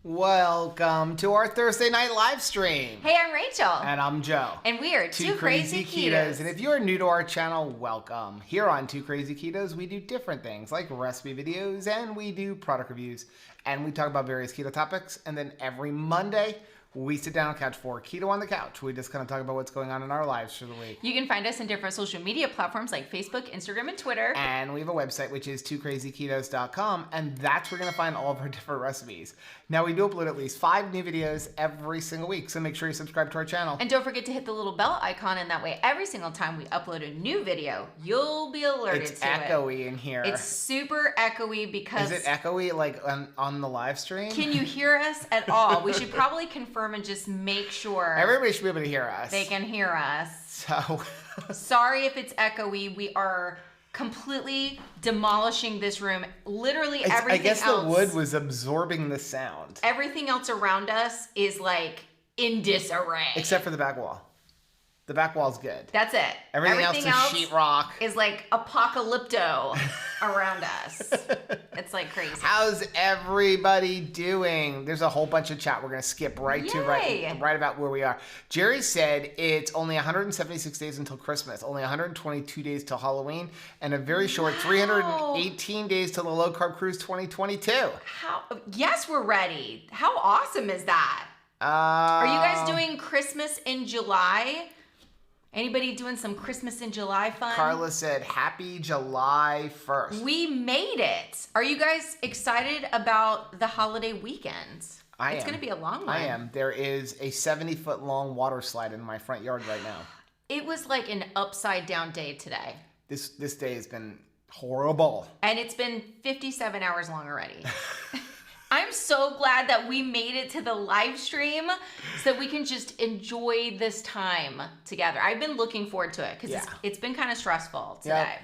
Welcome to our Thursday night live stream. Hey, I'm Rachel. And I'm Joe. And we are Two Crazy Ketos. And if you're new to our channel, welcome. Here on Two Crazy Ketos, we do different things like recipe videos and we do product reviews. And we talk about various keto topics. And then every Monday, we sit down on the couch for Keto on the Couch. We just kind of talk about what's going on in our lives for the week. You can find us in different social media platforms like Facebook, Instagram, and Twitter. And we have a website, which is twocrazyketos.com. And that's where you're going to find all of our different recipes. Now, we do upload at least 5 new videos every single week. So make sure you subscribe to our channel. And don't forget to hit the little bell icon. And that way, every single time we upload a new video, you'll be alerted to it. It's echoey in here. It's super echoey because... Is it echoey like on the live stream? Can you hear us at all? We should probably confirm and just make sure everybody should be able to hear us. They can hear us. So sorry if it's echoey. We are completely demolishing this room. Literally everything else. I guess the wood was absorbing the sound. Everything else around us is like in disarray. Except for the back wall. The back wall's good. That's it. Everything else is sheetrock. Is like apocalypto around us. It's like crazy. How's everybody doing? There's a whole bunch of chat. We're going to skip right about where we are. Jerry said it's only 176 days until Christmas, only 122 days till Halloween, and a very short 318 days till the Low Carb Cruise 2022. Yes, we're ready. How awesome is that? Are you guys doing Christmas in July? Anybody doing some Christmas in July fun? Carla said, happy July 1st. We made it. Are you guys excited about the holiday weekends? It's going to be a long one. I am. There is a 70-foot long water slide in my front yard right now. It was like an upside down day today. This day has been horrible. And it's been 57 hours long already. I'm so glad that we made it to the live stream so that we can just enjoy this time together. I've been looking forward to it because it's been kind of stressful today.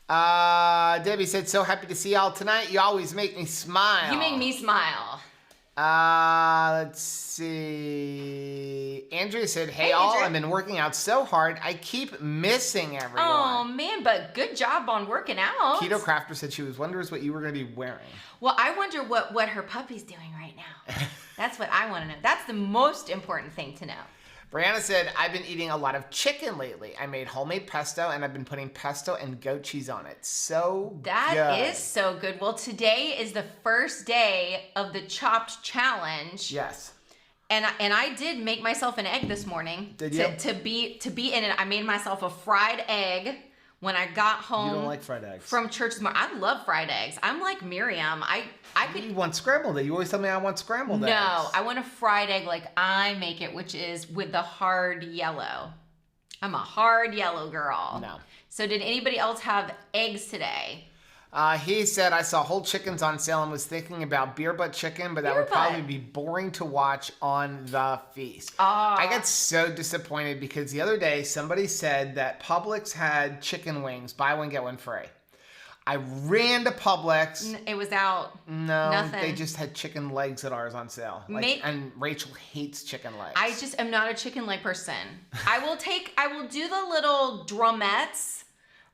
Yep. Debbie said, so happy to see y'all tonight. You always make me smile. You make me smile. Let's see. Andrea said, hey all, I've been working out so hard. I keep missing everyone. Oh man, but good job on working out. Keto Crafter said she was wondering what you were going to be wearing. Well, I wonder what her puppy's doing right now. That's what I want to know. That's the most important thing to know. Brianna said, I've been eating a lot of chicken lately. I made homemade pesto and I've been putting pesto and goat cheese on it. So good. That is so good. Well, today is the first day of the chopped challenge. Yes. And I did make myself an egg this morning. Did you? To be in it. I made myself a fried egg when I got home. You don't like fried eggs? From church this morning. I love fried eggs. I'm like Miriam. You want scrambled egg. You always tell me I want scrambled eggs. No, I want a fried egg like I make it, which is with the hard yellow. I'm a hard yellow girl. No. So did anybody else have eggs today? He said, I saw whole chickens on sale and was thinking about beer butt chicken, but that would probably be boring to watch on the feast. I got so disappointed because the other day somebody said that Publix had chicken wings, buy one, get one free. I ran to Publix. It was out. No, nothing. They just had chicken legs at ours on sale. And Rachel hates chicken legs. I just am not a chicken leg person. I will do the little drumettes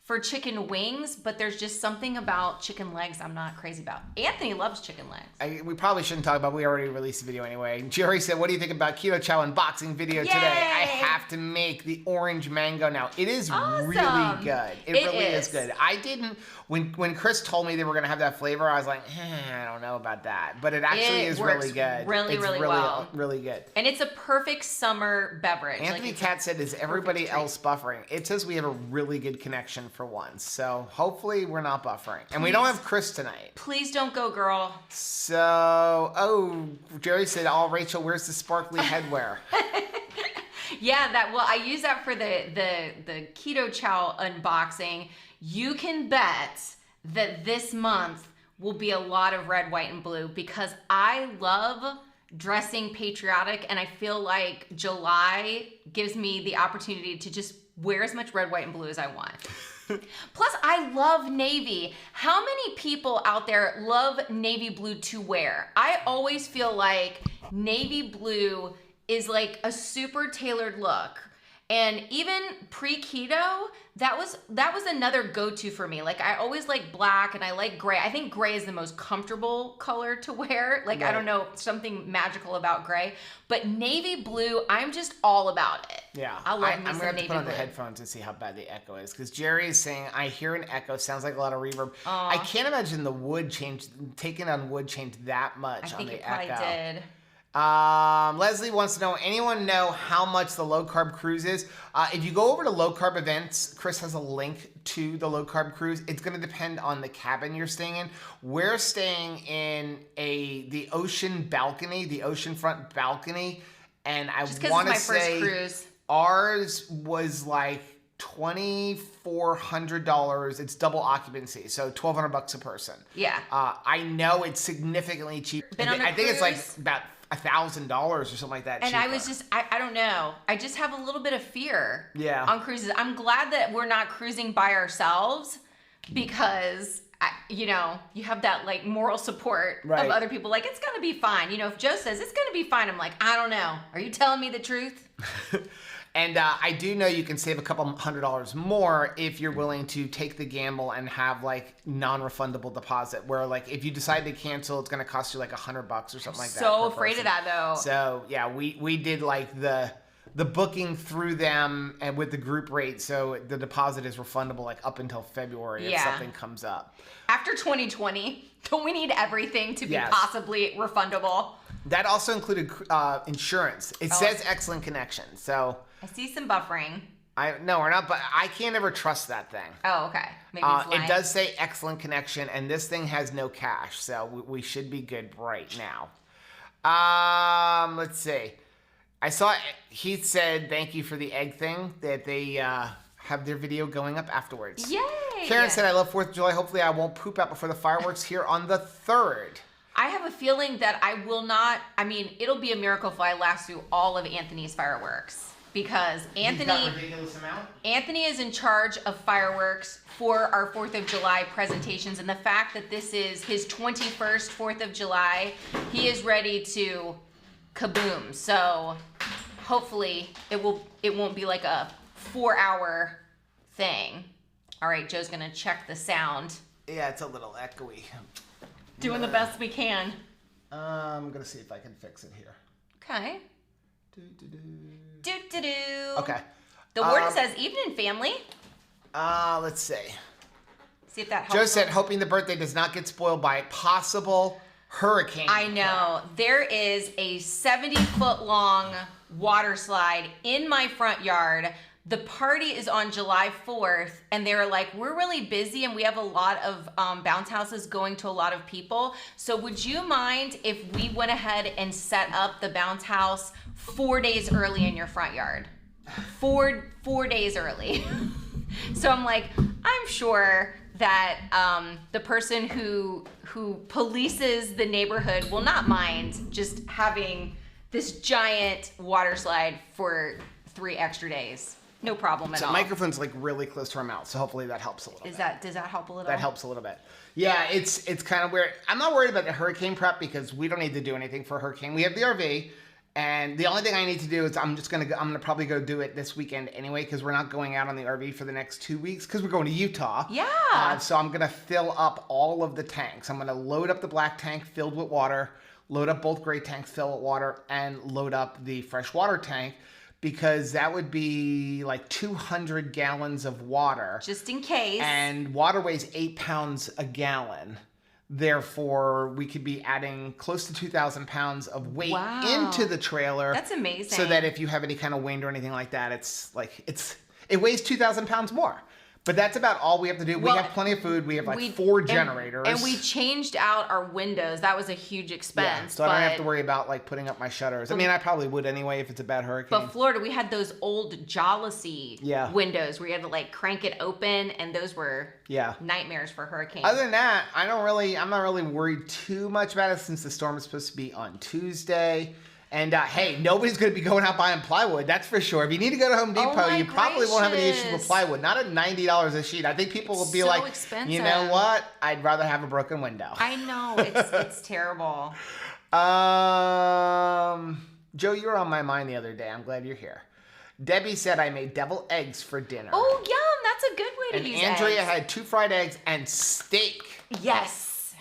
for chicken wings, but there's just something about chicken legs I'm not crazy about. Anthony loves chicken legs. We probably shouldn't talk about it. We already released the video anyway. Jerry said, what do you think about Keto Chow unboxing video today? I have to make the orange mango now. It is really good. It really is good. I didn't, when Chris told me they were going to have that flavor, I was like, I don't know about that. But it actually is really good. Really well. Really good. And it's a perfect summer beverage. Anthony Cat said, is everybody else buffering? It says we have a really good connection for once. So hopefully we're not buffering. And we don't have Chris tonight. Please don't go, girl. So, Jerry said, Rachel, where's the sparkly headwear? I use that for the Keto Chow unboxing. You can bet that this month will be a lot of red, white, and blue because I love dressing patriotic and I feel like July gives me the opportunity to just wear as much red, white, and blue as I want. Plus, I love navy. How many people out there love navy blue to wear? I always feel like navy blue is like a super tailored look. And even pre-keto, that was another go-to for me. Like I always like black and I like gray. I think gray is the most comfortable color to wear. Like, right. I don't know, something magical about gray. But navy blue, I'm just all about it. Yeah. I love me I'm some going to navy put on blue. the headphones to see how bad the echo is. Because Jerry is saying, I hear an echo. Sounds like a lot of reverb. I can't imagine the wood taking on wood changed that much on the echo. I think it probably did. Leslie wants to know, anyone know how much the low carb cruise is? If you go over to low carb events, Chris has a link to the low carb cruise. It's going to depend on the cabin you're staying in. We're staying in the ocean balcony, the oceanfront balcony. And I want to say cruise. Ours was like $2,400. It's double occupancy, so $1,200 a person. Yeah. I know it's significantly cheap. I think it's like about $1,000 or something like that. And cheaper. I was just, I don't know. I just have a little bit of fear on cruises. I'm glad that we're not cruising by ourselves because, you have that like moral support of other people. Like, it's going to be fine. If Joe says it's going to be fine, I'm like, I don't know. Are you telling me the truth? And I do know you can save a couple $100 more if you're willing to take the gamble and have like non-refundable deposit. Where like if you decide to cancel, it's going to cost you like $100 or something like that. So afraid of that though. So yeah, we did like the booking through them and with the group rate, so the deposit is refundable like up until February if something comes up. After 2020, don't we need everything to be possibly refundable? That also included insurance. It says excellent connection, so. I see some buffering. No, we're not, but I can't ever trust that thing. Oh, okay. Maybe it's lying. It does say excellent connection, and this thing has no cache, so we should be good right now. Let's see. I saw Heath said thank you for the egg thing, that they have their video going up afterwards. Yay! Karen said, I love 4th of July. Hopefully I won't poop out before the fireworks here on the 3rd. I have a feeling that I will not, it'll be a miracle if I last through all of Anthony's fireworks. Because Anthony is in charge of fireworks for our 4th of July presentations, and the fact that this is his 21st 4th of July, he is ready to kaboom. So hopefully it won't be like a 4-hour thing. All right, Joe's gonna check the sound. Yeah, it's a little echoey. Doing the best we can. I'm gonna see if I can fix it here. Okay. Okay. The warden says, evening, family. Let's see. See if that helps. Joe said, hoping the birthday does not get spoiled by a possible hurricane. I know. There is a 70-foot long water slide in my front yard. The party is on July 4th, and they were like, we're really busy, and we have a lot of bounce houses going to a lot of people. So would you mind if we went ahead and set up the bounce house 4 days early in your front yard? Four days early. So I'm like, I'm sure that the person who polices the neighborhood will not mind just having this giant water slide for 3 extra days. No problem at all. The microphone's like really close to our mouth, so hopefully that helps a little bit. Does that help a little? That helps a little bit. Yeah, it's kind of weird. I'm not worried about the hurricane prep because we don't need to do anything for a hurricane. We have the RV, and the only thing I need to do is I'm gonna probably go do it this weekend anyway because we're not going out on the RV for the next 2 weeks because we're going to Utah. Yeah. So I'm gonna fill up all of the tanks. I'm gonna load up the black tank filled with water, load up both gray tanks filled with water, and load up the freshwater tank. Because that would be like 200 gallons of water. Just in case. And water weighs 8 pounds a gallon. Therefore, we could be adding close to 2,000 pounds of weight into the trailer. That's amazing. So that if you have any kind of wind or anything like that, it weighs 2,000 pounds more. But that's about all we have to do. We have plenty of food. We have 4 generators. And we changed out our windows. That was a huge expense. Yeah, so I don't have to worry about putting up my shutters. I probably would anyway if it's a bad hurricane. But Florida, we had those old Jollity windows where you had to crank it open, and those were nightmares for hurricanes. Other than that, I'm not really worried too much about it since the storm is supposed to be on Tuesday. And hey, nobody's going to be going out buying plywood, that's for sure. If you need to go to Home Depot, you probably won't have any issues with plywood. Not at $90 a sheet. I think people will be like, expensive. You know what? I'd rather have a broken window. I know. It's terrible. Joe, you were on my mind the other day. I'm glad you're here. Debbie said I made deviled eggs for dinner. Oh, yum. That's a good way to use And Andrea eggs. had 2 fried eggs and steak. Yes.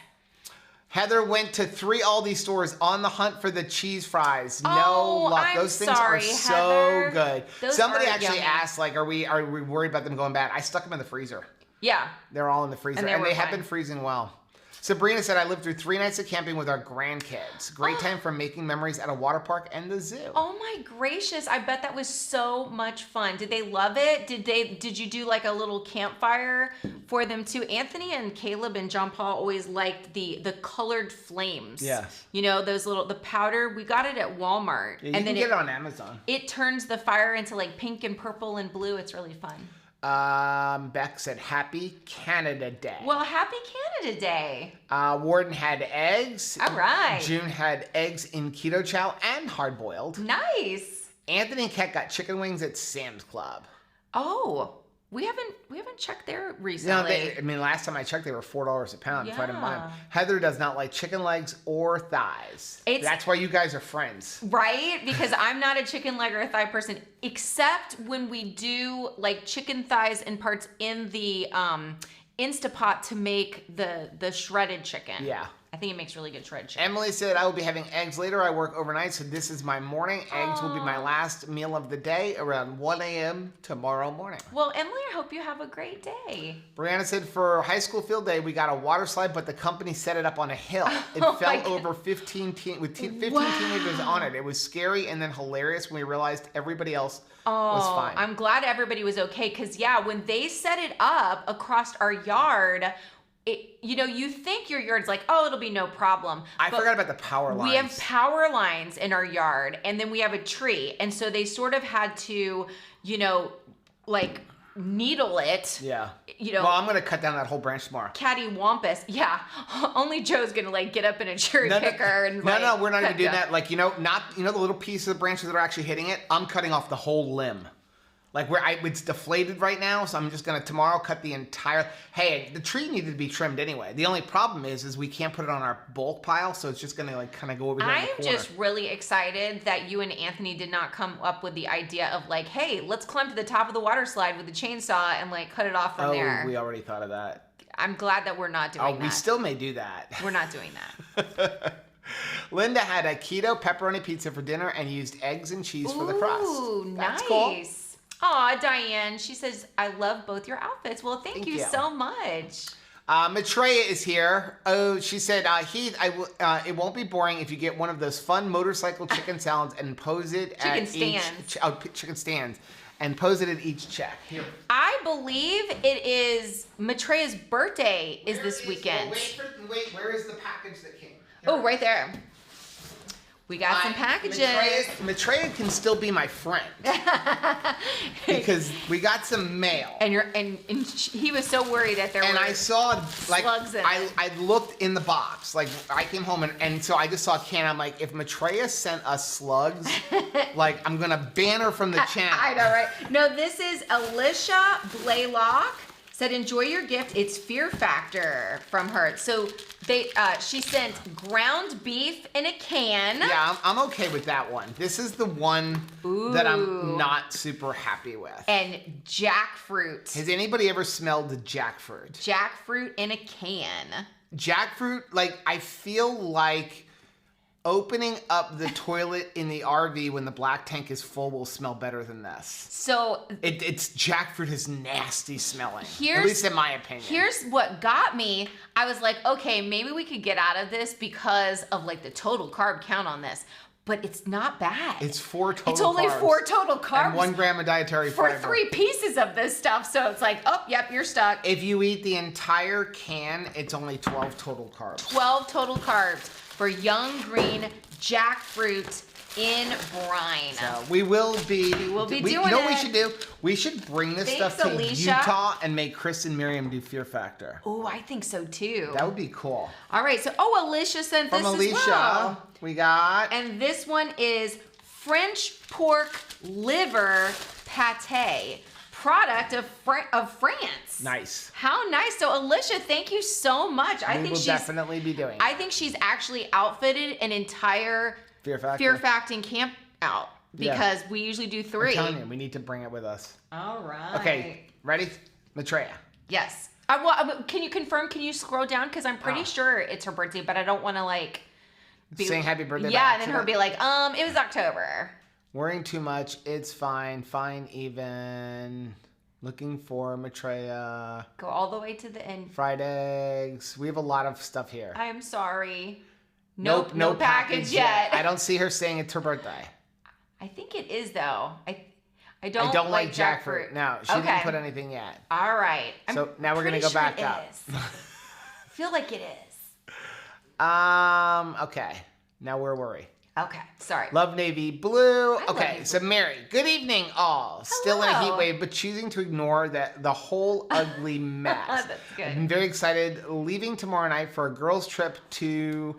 Heather went to 3 Aldi stores on the hunt for the cheese fries. No luck. I'm Those things sorry, are so Heather. good. Those Somebody are actually yummy. asked, like, are we worried about them going bad? I stuck them in the freezer. Yeah. They're all in the freezer, And they have fine. been freezing well. Sabrina said, I lived through 3 nights of camping with our grandkids. Great time for making memories at a water park and the zoo. Oh my gracious, I bet that was so much fun. Did they love it? Did you do like a little campfire for them too? Anthony and Caleb and John Paul always liked the colored flames. Yes. You know, the powder. We got it at Walmart. Yeah, you and can then get it on Amazon. It turns the fire into like pink and purple and blue. It's really fun. Beck said, Happy Canada Day. Well, happy Canada Day. Warden had eggs. All right. June had eggs in keto chow and hard boiled. Nice. Anthony and Kat got chicken wings at Sam's Club. Oh, we haven't checked there recently. No, last time I checked, they were $4 a pound. If I didn't mind. Yeah. Heather does not like chicken legs or thighs. That's why you guys are friends. Right? Because I'm not a chicken leg or a thigh person, except when we do like chicken thighs and parts in the Instapot to make the shredded chicken. Yeah. I think it makes really good shredded chicken. Emily said, I will be having eggs later. I work overnight, so this is my morning. Eggs will be my last meal of the day around 1 a.m. tomorrow morning. Well, Emily, I hope you have a great day. Brianna said, for high school field day, we got a water slide, but the company set it up on a hill. It fell over 15 teenagers on it. It was scary and then hilarious when we realized everybody else was fine. I'm glad everybody was okay, because, yeah, when they set it up across our yard, you think your yard's like, oh, it'll be no problem. I forgot about the power lines. We have power lines in our yard, and then we have a tree. And so they sort of had to, like needle it. Yeah. Well, I'm going to cut down that whole branch tomorrow. Cattywampus. Yeah. Only Joe's going to like get up in a cherry picker and No, we're not even doing that. Like, not the little pieces of branches that are actually hitting it. I'm cutting off the whole limb. Like it's deflated right now, so I'm just gonna tomorrow cut the entire. Hey, the tree needed to be trimmed anyway. The only problem is we can't put it on our bulk pile, so it's just gonna like kind of go over here. I'm just really excited that you and Anthony did not come up with the idea of like, hey, let's climb to the top of the water slide with the chainsaw and like cut it off from there. Oh, we already thought of that. I'm glad that we're not doing that. Oh, we still may do that. We're not doing that. Linda had a keto pepperoni pizza for dinner and used eggs and cheese for the crust. Ooh, That's nice. Cool. Aw, Diane, she says, I love both your outfits. Well, thank you so much. Maitreya is here. Oh, she said, Heath, it won't be boring if you get one of those fun motorcycle chicken salads and pose it at chicken stands. And pose it at each check. Here. I believe it is Maitreya's birthday is this weekend. Wait, where is the package that came? Oh, right there. We got some packages. Maitreya can still be my friend because we got some mail. And he was so worried that there were I saw like slugs in it. I looked in the box. Like I came home and so I just saw a can. I'm like, if Maitreya sent us slugs, like I'm gonna ban her from the channel. I know, right? No, this is Alicia Blaylock. Said, enjoy your gift. It's Fear Factor from her. So she sent ground beef in a can. Yeah, I'm okay with that one. This is the one that I'm not super happy with. And jackfruit. Has anybody ever smelled the jackfruit? Jackfruit in a can. Jackfruit, like I feel like opening up the toilet in the RV when the black tank is full will smell better than this. So it's jackfruit is nasty smelling. At least in my opinion. Here's what got me. I was like, okay, maybe we could get out of this because of like the total carb count on this. But it's not bad. It's 4 total carbs. It's only 4 total carbs. And 1 gram of dietary fiber. For 3 pieces of this stuff. So it's like, oh, yep, you're stuck. If you eat the entire can, it's only 12 total carbs. 12 total carbs for young green jackfruit in brine. So we will be doing it. You know what we should do? We should bring this stuff to Utah and make Chris and Miriam do Fear Factor. Oh, I think so too. That would be cool. All right. So, Alicia sent this as well. From Alicia, we got. And this one is French pork liver pate. Product of France. Nice. How nice. So Alicia, thank you so much. I think she'll definitely be doing it. I think she's actually outfitted an entire Fear Facting camp out. because we usually do 3. I'm telling you, we need to bring it with us. All right. Okay, ready? Maitreya. Yes. Can you confirm? Can you scroll down? Because I'm pretty sure it's her birthday, but I don't want to be saying happy birthday. Yeah, and then her be like, it was October. Worrying too much. It's fine. Fine even. Looking for Maitreya. Go all the way to the end. Fried eggs. We have a lot of stuff here. I am sorry. Nope, no package yet. I don't see her saying it's her birthday. I think it is though. I don't like jackfruit. No, she didn't put anything yet. All right. So now we're gonna go back up. I feel like it is. Okay. Now where were we? Okay. Sorry. Love navy blue. Okay. So Mary, good evening all. Still in a heat wave, but choosing to ignore the whole ugly mess. That's good. I'm very excited. Leaving tomorrow night for a girls' trip to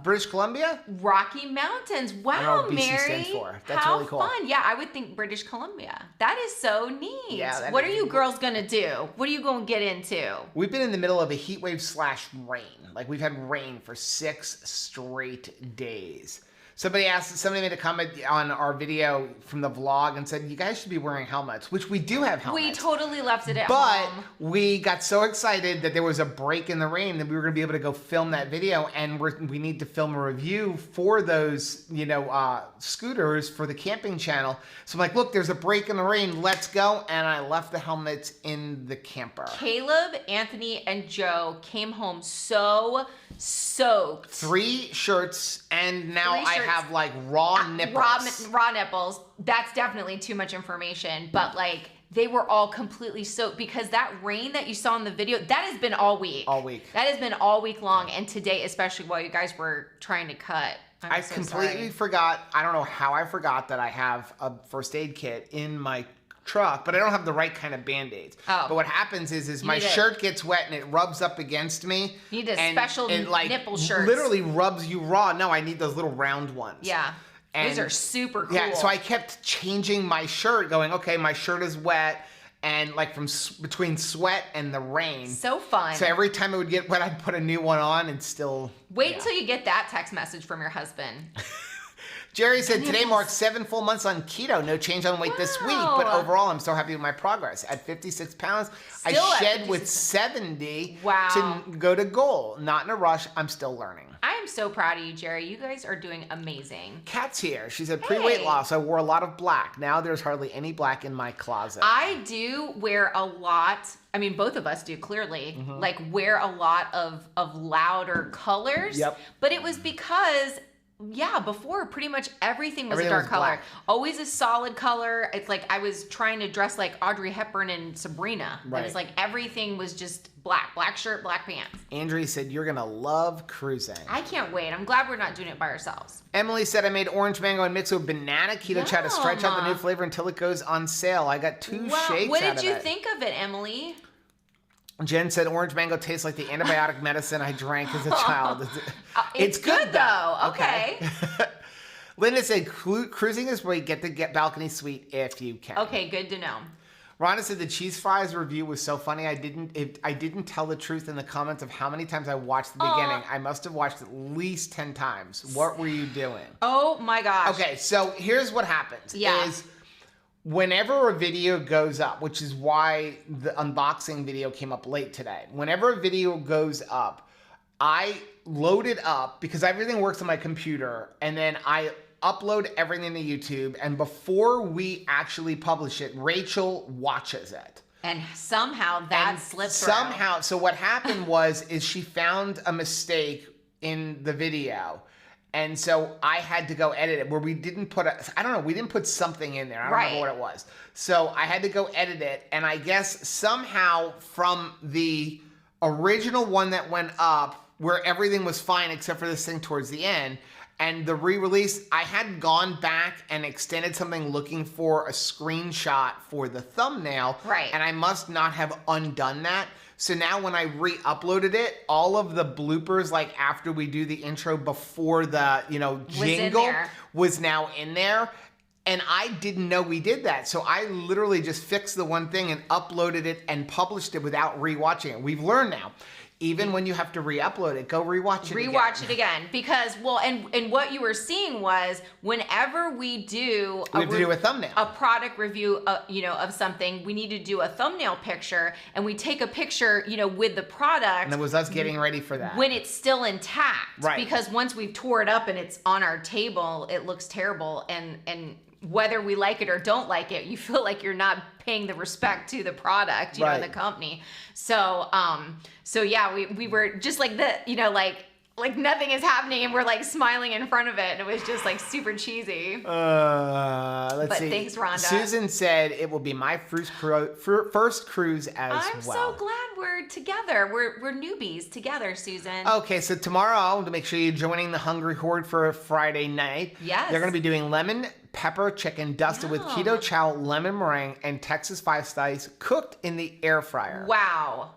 British Columbia? Rocky Mountains. Wow, I don't know what BC Mary. stands for. That's How really cool. fun. Yeah, I would think British Columbia. That is so neat. Yeah, what are you girls going to do? What are you going to get into? We've been in the middle of a heat wave / rain. We've had rain for 6 straight days. Somebody made a comment on our video from the vlog and said, you guys should be wearing helmets, which we do have helmets. We totally left it at But home. we got so excited that there was a break in the rain that we were going to be able to go film that video, and we need to film a review for those, scooters for the camping channel. So I'm like, look, there's a break in the rain. Let's go. And I left the helmets in the camper. Caleb, Anthony, and Joe came home so soaked. 3 shirts, and now I have raw nipples. Raw nipples. That's definitely too much information, but they were all completely soaked because that rain that you saw in the video, that has been all week. All week. That has been all week long, and today, especially while you guys were trying to cut. I completely forgot. I don't know how I forgot that I have a first aid kit in my truck, but I don't have the right kind of Band-Aids. Oh. But what happens is my shirt gets wet and it rubs up against me. You need a special nipple shirt. Literally rubs you raw. No, I need those little round ones. Yeah. Those are super cool. Yeah, so I kept changing my shirt, going, okay, my shirt is wet, and from between sweat and the rain. So fun. So every time it would get wet, I'd put a new one on and still... Wait until you get that text message from your husband. Jerry said, today marks 7 full months on keto. No change on weight this week, but overall, I'm so happy with my progress. At 56 pounds, I shed with 70 to go to goal. Not in a rush. I'm still learning. I am so proud of you, Jerry. You guys are doing amazing. Kat's here. She said, pre-weight loss, I wore a lot of black. Now there's hardly any black in my closet. I do wear a lot. I mean, both of us do, clearly. Wear a lot of louder colors. Yep. But it was because... before pretty much everything was a dark color. Black. Always a solid color. It's I was trying to dress like Audrey Hepburn and Sabrina. Right. It was everything was just black. Black shirt, black pants. Andrea said, you're going to love cruising. I can't wait. I'm glad we're not doing it by ourselves. Emily said, I made orange mango and mixed with banana keto chow to stretch out the new flavor until it goes on sale. I got 2 shakes out of it. What did you think of it, Emily? Jen said, orange mango tastes like the antibiotic medicine I drank as a child. It's good though. Okay. Linda said, cruising is where you get the balcony suite if you can. Okay, good to know. Rhonda said the cheese fries review was so funny. I didn't tell the truth in the comments of how many times I watched the beginning. I must have watched at least 10 times. What were you doing? Oh my gosh. Okay, so here's what happens. Is whenever a video goes up, which is why the unboxing video came up late today. Whenever a video goes up, I load it up because everything works on my computer, and then I upload everything to YouTube, and before we actually publish it, Rachel watches it. And somehow that slipped through. Somehow, so what happened is she found a mistake in the video. And so I had to go edit it where we didn't put we didn't put something in there. I don't remember what it was. So I had to go edit it. And I guess somehow from the original one that went up where everything was fine except for this thing towards the end, and the re-release, I had gone back and extended something looking for a screenshot for the thumbnail. Right. And I must not have undone that. So now when I re-uploaded it, all of the bloopers, after we do the intro before the, jingle was now in there. And I didn't know we did that. So I literally just fixed the one thing and uploaded it and published it without re-watching it. We've learned now. Even when you have to re-upload it, go rewatch it again. Rewatch it again. Because, and what you were seeing was whenever we do we have to do a thumbnail. A product review, of something, we need to do a thumbnail picture, and we take a picture, with the product. And it was us getting ready for that. When it's still intact. Right. Because once we've tore it up and it's on our table, it looks terrible. And whether we like it or don't like it, you feel like you're not paying the respect to the product, the company. So yeah, we were just like like nothing is happening, and we're like smiling in front of it, and it was just like super cheesy. Let's see. Thanks, Rhonda. Susan said it will be my first cruise as well. I'm so glad we're together. We're newbies together, Susan. Okay, so tomorrow, to make sure you're joining the Hungry Horde for a Friday night, yes, they're going to be doing lemon pepper chicken dusted with keto chow, lemon meringue, and Texas 5 Spice cooked in the air fryer. Wow.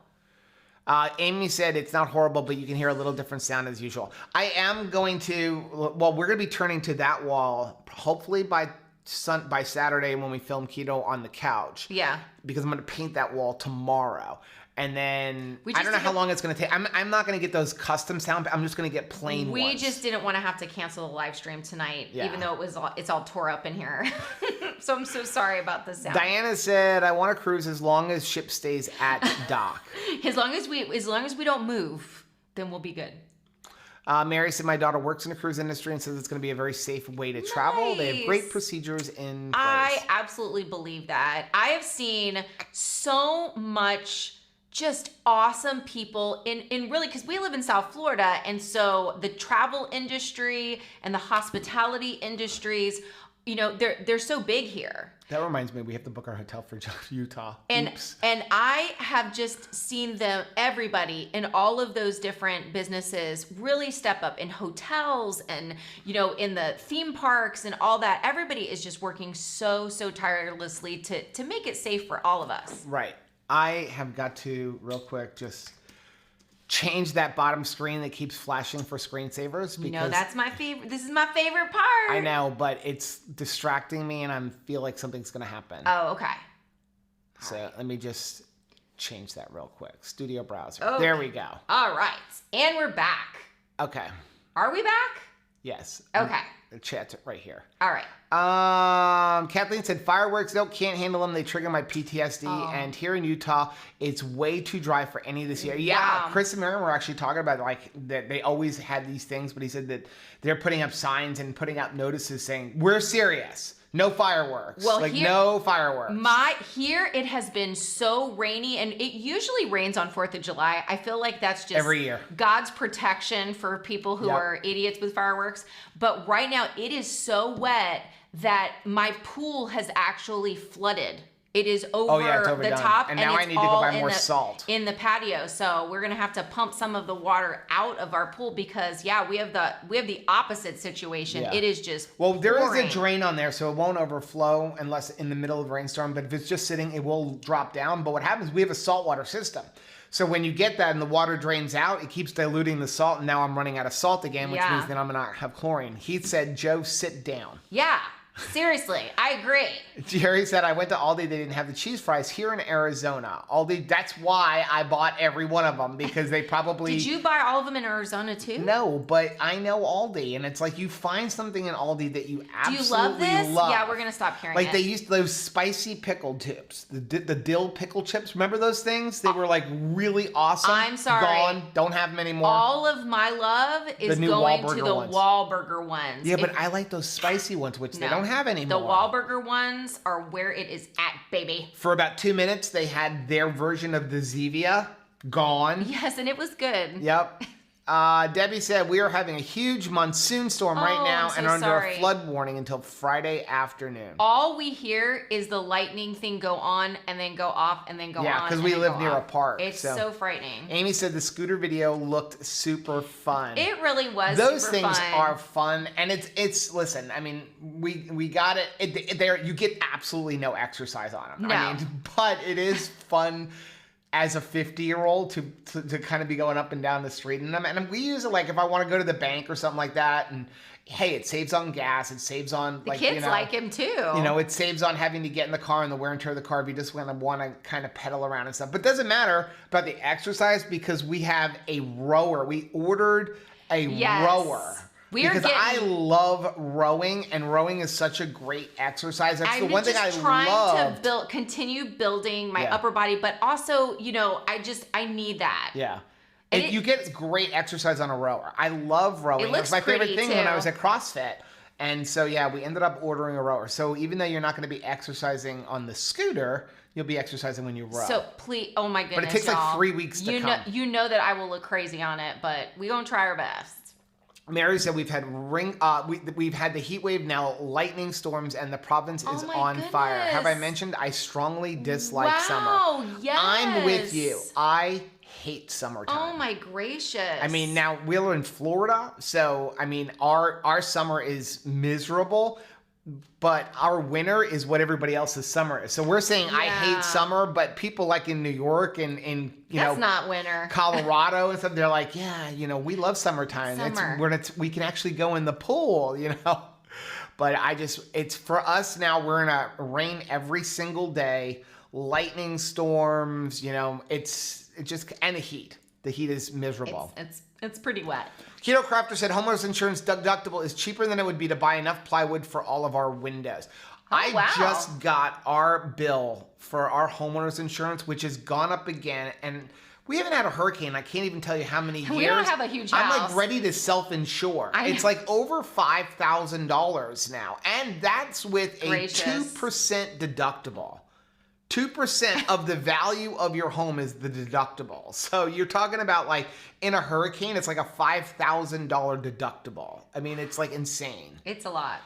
Amy said it's not horrible, but you can hear a little different sound as usual. I am going to, we're going to be turning to that wall, hopefully by Saturday when we film Keto on the couch. Yeah. Because I'm going to paint that wall tomorrow. And then, I don't know how long it's going to take. I'm not going to get those custom sound, I'm just going to get plain ones. We just didn't want to have to cancel the live stream tonight, even though it's all tore up in here. So I'm so sorry about the sound. Diana said, I want to cruise as long as ship stays at dock. As long as we don't move, then we'll be good. Mary said, my daughter works in the cruise industry and says it's going to be a very safe way to travel. They have great procedures in place. I absolutely believe that. I have seen so much just awesome people in really, because we live in South Florida, and so the travel industry and the hospitality industries, they're so big here. That reminds me, we have to book our hotel for Utah. And Oops. and I have just seen everybody in all of those different businesses really step up in hotels and, in the theme parks and all that. Everybody is just working so tirelessly to make it safe for all of us. Right. I have got to, real quick, just change that bottom screen that keeps flashing for screensavers. Because that's my favorite. This is my favorite part. I know, but it's distracting me and I feel like something's going to happen. Oh, okay. So let me just change that real quick. Studio browser. Okay. There we go. All right. And we're back. Okay. Are we back? Yes. Okay. The chat's right here. All right. Kathleen said, fireworks, can't handle them. They trigger my PTSD. And here in Utah, it's way too dry for any this year. Yeah. Chris and Miriam were actually talking about that they always had these things, but he said that they're putting up signs and putting out notices saying, we're serious. No fireworks. Well, no fireworks. Here it has been so rainy, and it usually rains on 4th of July. I feel like that's just every year God's protection for people who are idiots with fireworks. But right now it is so wet that my pool has actually flooded. It is over the top, and now I need to go buy more salt in the patio. So we're gonna have to pump some of the water out of our pool because we have the opposite situation. It is just there is a drain on there, so it won't overflow unless in the middle of a rainstorm. But if it's just sitting, it will drop down. But what happens? We have a saltwater system. So when you get that and the water drains out, it keeps diluting the salt, and now I'm running out of salt again, which means then I'm gonna have chlorine. Heath said, Joe, sit down. Yeah. Seriously, I agree. Jerry said, I went to Aldi. They didn't have the cheese fries here in Arizona. Aldi, that's why I bought every one of them, because they probably... Did you buy all of them in Arizona too? No, but I know Aldi, and it's like you find something in Aldi that you absolutely love. Do you love this? Yeah, we're going to stop carrying it. Like they used those spicy pickle chips, the dill pickle chips. Remember those things? They were like really awesome. I'm sorry. Gone. Don't have them anymore. All of my love is going to the Wahlburger ones. Yeah, but I like those spicy ones, which they don't have anymore. The Wahlburger ones are where it is at, baby. For about 2 minutes, they had their version of the Zevia gone. Yes, and it was good. Yep. Debbie said, we are having a huge monsoon storm right now and are under a flood warning until Friday afternoon. All we hear is the lightning thing go on and then go off and then go on. Yeah, because we live near a park. It's so frightening. Amy said the scooter video looked super fun. It really was Those things are fun. And it's listen, I mean, we got it. You get absolutely no exercise on them. No. I mean, but it is fun as a 50-year-old to kind of be going up and down the street in them. And we use it like if I want to go to the bank or something like that. And hey, it saves on gas. It saves on the kids like him too. It saves on having to get in the car and the wear and tear of the car if you just want to kind of pedal around and stuff. But it doesn't matter about the exercise because we have a rower. We ordered a rower. I love rowing, and rowing is such a great exercise. That's the one thing I love. I'm trying to continue building my upper body, but also, I need that. Yeah. You get great exercise on a rower. I love rowing. It looks my favorite thing too. when I was at CrossFit. And so, we ended up ordering a rower. So even though you're not going to be exercising on the scooter, you'll be exercising when you row. So please, oh my goodness, but it takes like 3 weeks to come. You know that I will look crazy on it, but we're going to try our best. Mary said we've had we've had the heat wave now, lightning storms, and the province is on fire. Have I mentioned I strongly dislike summer? Wow, yes. I'm with you. I hate summertime. Oh my gracious. I mean, now we're in Florida, so I mean our summer is miserable. But our winter is what everybody else's summer is. So we're saying I hate summer, but people like in New York and that's not winter. Colorado and stuff, they're like, we love summertime. We can actually go in the pool, But it's for us now. We're in a rain every single day, lightning storms. It's just and the heat. The heat is miserable. It's pretty wet. Keto Crafter said homeowners insurance deductible is cheaper than it would be to buy enough plywood for all of our windows. I just got our bill for our homeowners insurance, which has gone up again, and we haven't had a hurricane. I can't even tell you how many years. We don't have a huge house. I'm like ready to self-insure. It's like over $5,000 now, and that's with a 2% deductible. 2% of the value of your home is the deductible. So you're talking about like in a hurricane, it's like a $5,000 deductible. I mean, it's like insane. It's a lot.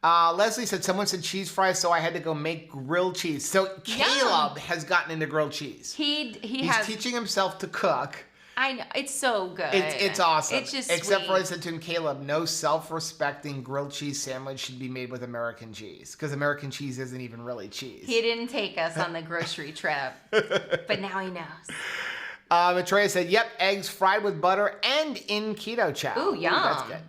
Leslie said someone said cheese fries, so I had to go make grilled cheese. So Caleb has gotten into grilled cheese. He's teaching himself to cook. I know. It's so good. It's awesome. It's just Except for I said to him, Caleb, no self-respecting grilled cheese sandwich should be made with American cheese. Because American cheese isn't even really cheese. He didn't take us on the grocery trip. But now he knows. Matreya said, yep, eggs fried with butter and in keto chow. Ooh, yum. That's good.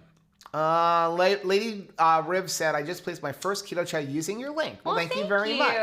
Lady Riv said, I just placed my first keto chow using your link. Well, thank you very much.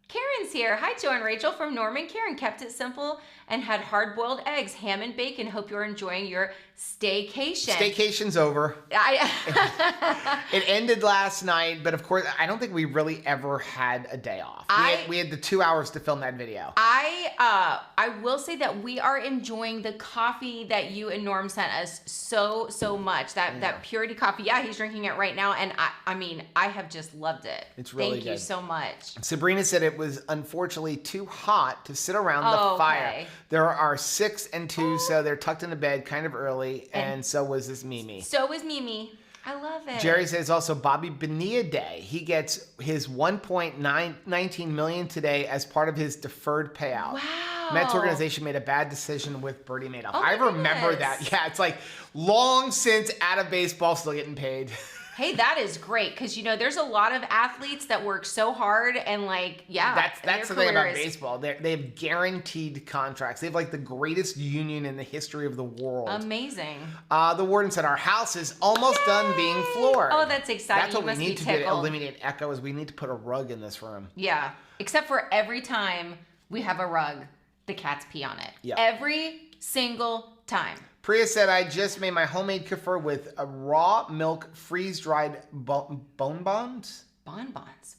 Karen's here. Hi, Joe and Rachel from Norman. Karen kept it simple and had hard-boiled eggs, ham and bacon. Hope you're enjoying your staycation. Staycation's over. It ended last night, but of course, I don't think we really ever had a day off. We had the 2 hours to film that video. I will say that we are enjoying the coffee that you and Norm sent us so much. That Purity coffee. Yeah, he's drinking it right now, and I mean, I have just loved it. It's really good. Thank you so much. Sabrina said it was unfortunately too hot to sit around the fire. There are 6 and 2, so they're tucked into bed kind of early, and so was this Mimi. So was Mimi. I love it. Jerry says also Bobby Bonilla Day. He gets his $1.19 million today as part of his deferred payout. Wow. Mets organization made a bad decision with Bernie Madoff. I remember that. Yeah, it's like long since out of baseball, still getting paid. Hey, that is great because there's a lot of athletes that work so hard and that's the thing about baseball. They have guaranteed contracts. They have like the greatest union in the history of the world. Amazing. The warden said our house is almost done being floored. Oh, that's exciting. That's what we need to eliminate echo. Is we need to put a rug in this room. Yeah, except for every time we have a rug, the cats pee on it. Yeah. Every single time. Priya said, I just made my homemade kefir with a raw milk freeze-dried bonbons. Bonbons.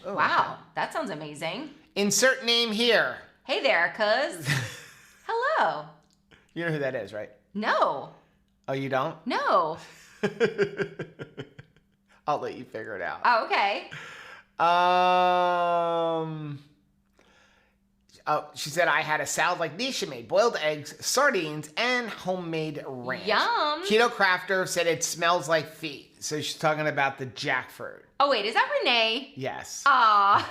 Oh, wow, that sounds amazing. Insert name here. Hey there, cuz. Hello. You know who that is, right? No. Oh, you don't? No. I'll let you figure it out. Oh, okay. She said, I had a salad like Nisha made. Boiled eggs, sardines, and homemade ranch. Yum. Keto Crafter said it smells like feet. So she's talking about the jackfruit. Oh, wait. Is that Renee? Yes. Aw.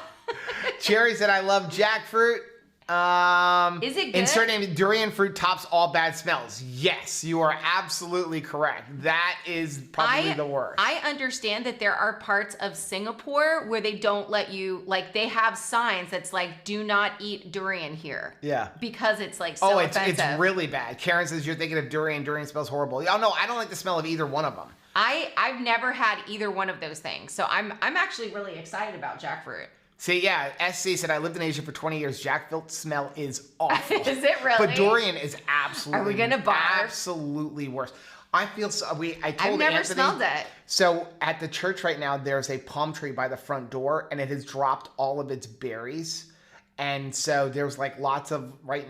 Cherry said, I love jackfruit. Is it good? Insert name, durian fruit tops all bad smells. Yes, you are absolutely correct. That is probably the worst. I understand that there are parts of Singapore where they don't let you, like, they have signs that's like, do not eat durian here. Yeah. Because it's like so offensive. It's really bad. Karen says you're thinking of durian. Durian smells horrible. Oh no, I don't like the smell of either one of them. I've never had either one of those things. So I'm actually really excited about jackfruit. See, yeah, SC said, I lived in Asia for 20 years. Jackfruit smell is awful. Is it really? But durian is absolutely, are we gonna barf? Absolutely worse. I feel so, I told I've never Anthony, smelled it. So at the church right now, there's a palm tree by the front door and it has dropped all of its berries. And so there's like lots of rotting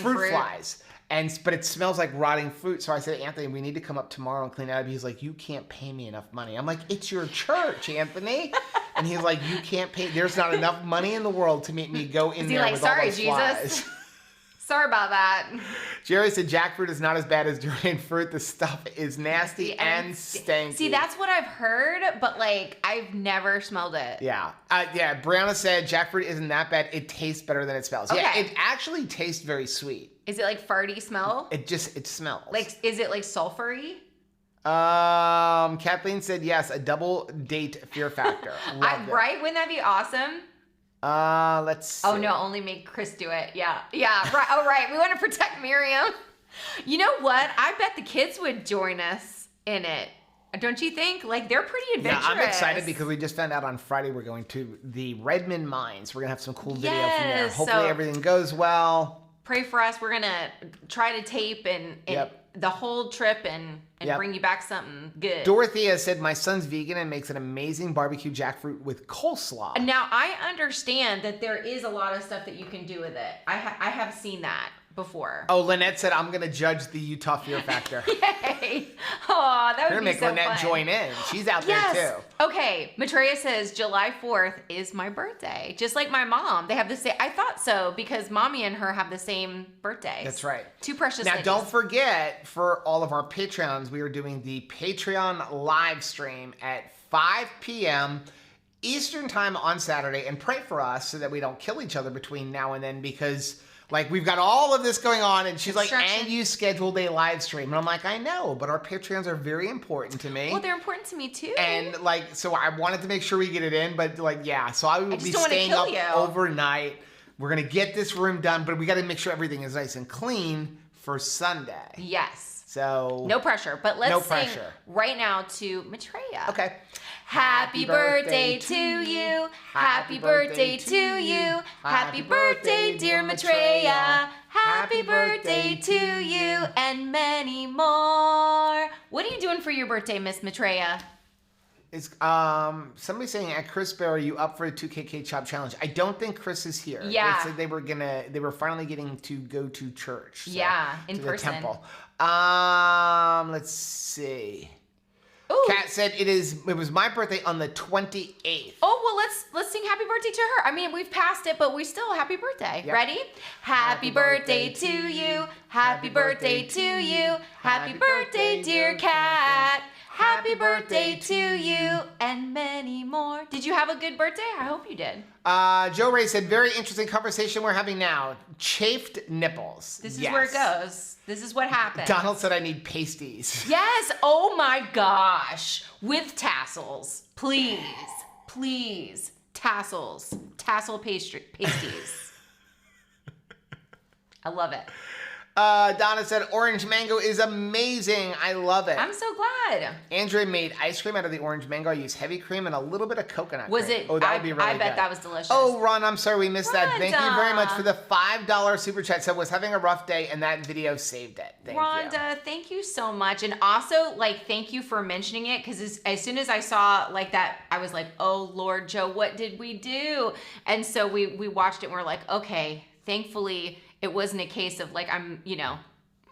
fruit flies. But it smells like rotting fruit. So I said, Anthony, we need to come up tomorrow and clean it up. He's like, you can't pay me enough money. I'm like, it's your church, Anthony. And he's like, you can't pay. There's not enough money in the world to make me go in there with all those flies. Sorry about that. Jerry said jackfruit is not as bad as durian fruit. The stuff is nasty and stanky. See, that's what I've heard, but like I've never smelled it. Yeah. Brianna said jackfruit isn't that bad. It tastes better than it smells. Okay. Yeah, it actually tastes very sweet. Is it like farty smell? It smells. Like, is it like sulfury? Kathleen said yes, a double date fear factor. Right? Wouldn't that be awesome? Let's see. Oh no, only make Chris do it. Yeah. Right. Oh right, we want to protect Miriam. You know what? I bet the kids would join us in it. Don't you think? Like, they're pretty adventurous. Yeah, I'm excited because we just found out on Friday we're going to the Redmond Mines. We're gonna have some cool video from there. Hopefully everything goes well. Pray for us. We're gonna try to tape and the whole trip and bring you back something good. Dorothea said, my son's vegan and makes an amazing barbecue jackfruit with coleslaw. Now, I understand that there is a lot of stuff that you can do with it. I have seen that before. Oh, Lynette said, I'm going to judge the Utah Fear Factor. Yay. Oh, that would be so fun. Make Lynette join in. She's out there too. Okay. Maitreya says, July 4th is my birthday. Just like my mom. They have the same. I thought so because mommy and her have the same birthday. That's right. Two precious Now, ladies. don't forget, for all of our Patreons, we are doing the Patreon live stream at 5 p.m. Eastern time on Saturday. And pray for us so that we don't kill each other between now and then because... like, we've got all of this going on, and she's like, and you scheduled a live stream. And I'm like, I know, but our Patreons are very important to me. Well, they're important to me, too. And, like, so I wanted to make sure we get it in, but, like, yeah. So I will be staying up overnight. We're going to get this room done, but we got to make sure everything is nice and clean for Sunday. Yes. So. No pressure, but let's sing right now to Maitreya. Okay. Happy birthday to you. Happy birthday to you. Happy birthday, dear Maitreya. Happy birthday to you and many more. What are you doing for your birthday, Miss Maitreya? Is somebody saying at Chris Bear, are you up for a 2KK Chop Challenge? I don't think Chris is here. Yeah. They said they were finally getting to go to church. So, in person. The temple. Let's see. Ooh. Kat said it was my birthday on the 28th. Oh, well, let's sing happy birthday to her. I mean, we've passed it, but we still happy birthday. Yep. Ready? Happy birthday to you. Happy birthday to you. Happy birthday, dear Kat. Happy birthday to you and many more. Did you have a good birthday? I hope you did. Joe Ray said, very interesting conversation we're having now. Chafed nipples. This is where it goes. This is what happens. Donald said I need pasties. Yes. Oh my gosh. With tassels. Please. Please. Tassels. Tassel pasties. I love it. Donna said, orange mango is amazing. I love it. I'm so glad. Andrea made ice cream out of the orange mango. I used heavy cream and a little bit of coconut cream. It? Oh, that would be really good. I bet that was delicious. Oh, Ron, I'm sorry we missed that. Thank you very much for the $5 super chat. So was having a rough day and that video saved it. Thank you. Thank you so much. And also, like, thank you for mentioning it because as soon as I saw like that, I was like, oh, Lord, Joe, what did we do? And so we watched it and we're like, okay, thankfully, it wasn't a case of like I'm,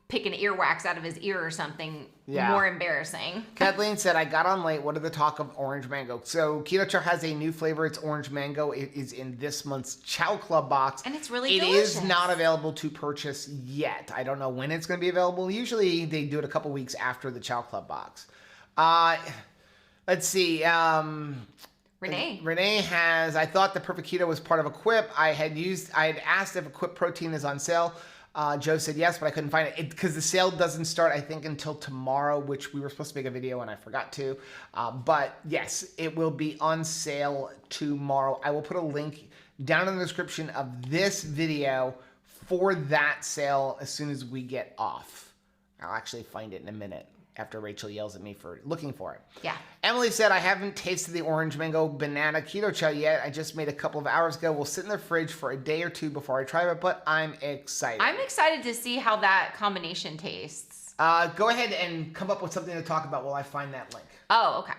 picking earwax out of his ear or something more embarrassing. Kathleen said, I got on late. What are the talk of orange mango? So Keto Chow has a new flavor. It's orange mango. It is in this month's Chow Club box. And it's really delicious. It is not available to purchase yet. I don't know when it's going to be available. Usually they do it a couple weeks after the Chow Club box. Let's see. Renee has, I thought the Perfect Keto was part of Equip. I had asked if Equip protein is on sale. Joe said yes, but I couldn't find it because the sale doesn't start, I think, until tomorrow, which we were supposed to make a video and I forgot to. But yes, it will be on sale tomorrow. I will put a link down in the description of this video for that sale as soon as we get off. I'll actually find it in a minute after Rachel yells at me for looking for it. Yeah. Emily said, I haven't tasted the orange mango banana keto chow yet. I just made a couple of hours ago. We'll sit in the fridge for a day or two before I try it, but I'm excited. I'm excited to see how that combination tastes. Go ahead and come up with something to talk about while I find that link. Oh, okay.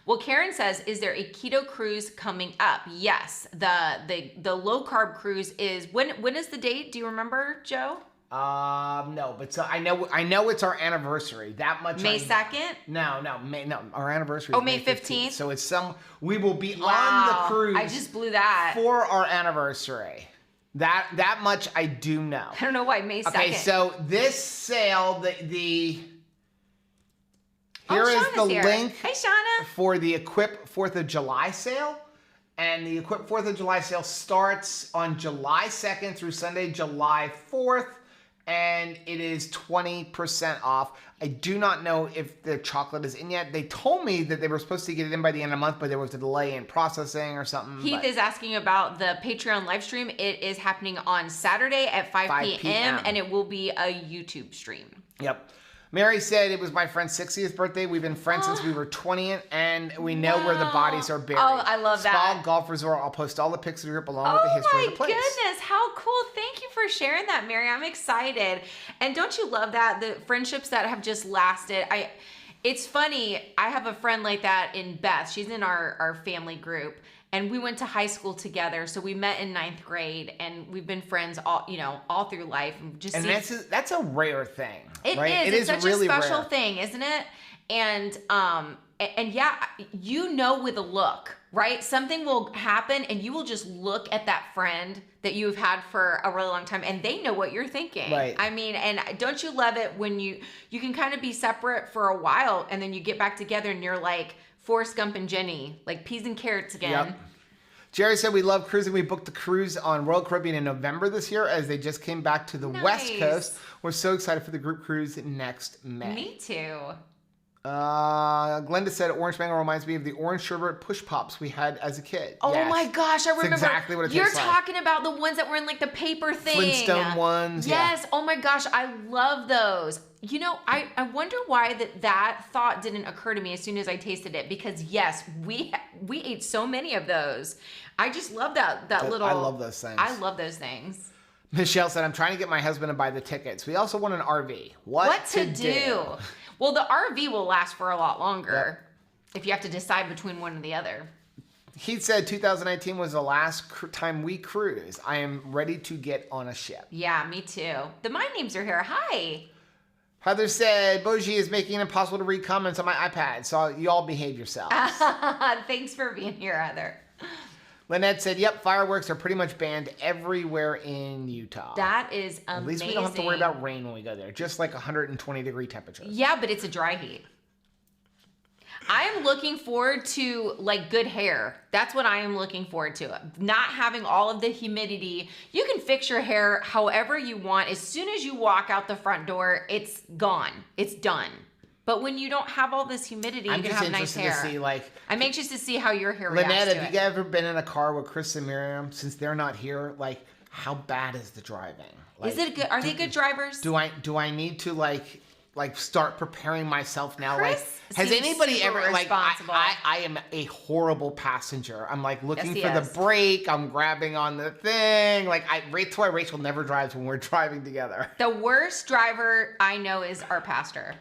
Well, Karen says, is there a keto cruise coming up? Yes. The low carb cruise is, when is the date? Do you remember, Joe? No, but so I know it's our anniversary. That much. May 2nd? No, our anniversary. Oh, May 15th. So it's we will be on the cruise. I just blew that. For our anniversary. That much I do know. I don't know why May 2nd. Okay, so this sale, here is the link. Hey, Shauna. For the Equip 4th of July sale. And the Equip 4th of July sale starts on July 2nd through Sunday, July 4th. And it is 20% off. I do not know if the chocolate is in yet. They told me that they were supposed to get it in by the end of the month, but there was a delay in processing or something. Heath is asking about the Patreon live stream. It is happening on Saturday at 5 p.m. and it will be a YouTube stream. Yep. Mary said it was my friend's 60th birthday. We've been friends since we were 20, and we know where the bodies are buried. Oh, I love that. Spa Golf Resort. I'll post all the pics of the group along with the history of the place. Oh my goodness, how cool. Thank you for sharing that, Mary. I'm excited. And don't you love that? The friendships that have just lasted. It's funny. I have a friend like that in Beth. She's in our family group. And we went to high school together, so we met in 9th grade, and we've been friends all through life. And that's a rare thing. It right? is. It's such really a special thing, isn't it? And yeah, with a look, right? Something will happen, and you will just look at that friend that you've had for a really long time, and they know what you're thinking. Right. I mean, and don't you love it when you can kind of be separate for a while, and then you get back together, and you're like Forrest Gump and Jenny, like peas and carrots again. Yep. Jerry said we love cruising. We booked the cruise on Royal Caribbean in November this year as they just came back to the West Coast. We're so excited for the group cruise next May. Me too. Glenda said orange mango reminds me of the orange sherbet push pops we had as a kid. Oh my gosh, I remember. That's exactly what it tastes like. You're talking about the ones that were in like the paper thing. Flintstone ones. Yes. Yeah. Oh my gosh, I love those. You know, I wonder why that thought didn't occur to me as soon as I tasted it, because yes, we ate so many of those. I just love that little. I love those things. I love those things. Michelle said, I'm trying to get my husband to buy the tickets. We also want an RV. What to do? Well, the RV will last for a lot longer if you have to decide between one or the other. He said 2019 was the last time we cruised. I am ready to get on a ship. Yeah, me too. The My Names are here. Hi. Heather said, Boji is making it impossible to read comments on my iPad, so you all behave yourselves. Thanks for being here, Heather. Lynette said, yep, fireworks are pretty much banned everywhere in Utah. That is amazing. At least we don't have to worry about rain when we go there. Just like 120-degree temperatures. Yeah, but it's a dry heat. I am looking forward to like good hair. That's what I am looking forward to. Not having all of the humidity. You can fix your hair however you want. As soon as you walk out the front door, it's gone. It's done. But when you don't have all this humidity, you can have nice hair. I'm anxious to see how your hair reacts to it. Lynette, have you ever been in a car with Chris and Miriam? Since they're not here, like, how bad is the driving? Like, is it good? Are they good drivers? Do I need to like start preparing myself now? Chris like, has anybody ever like? I am a horrible passenger. I'm like looking for the brake. I'm grabbing on the thing. Like that's why Rachel never drives when we're driving together. The worst driver I know is our pastor.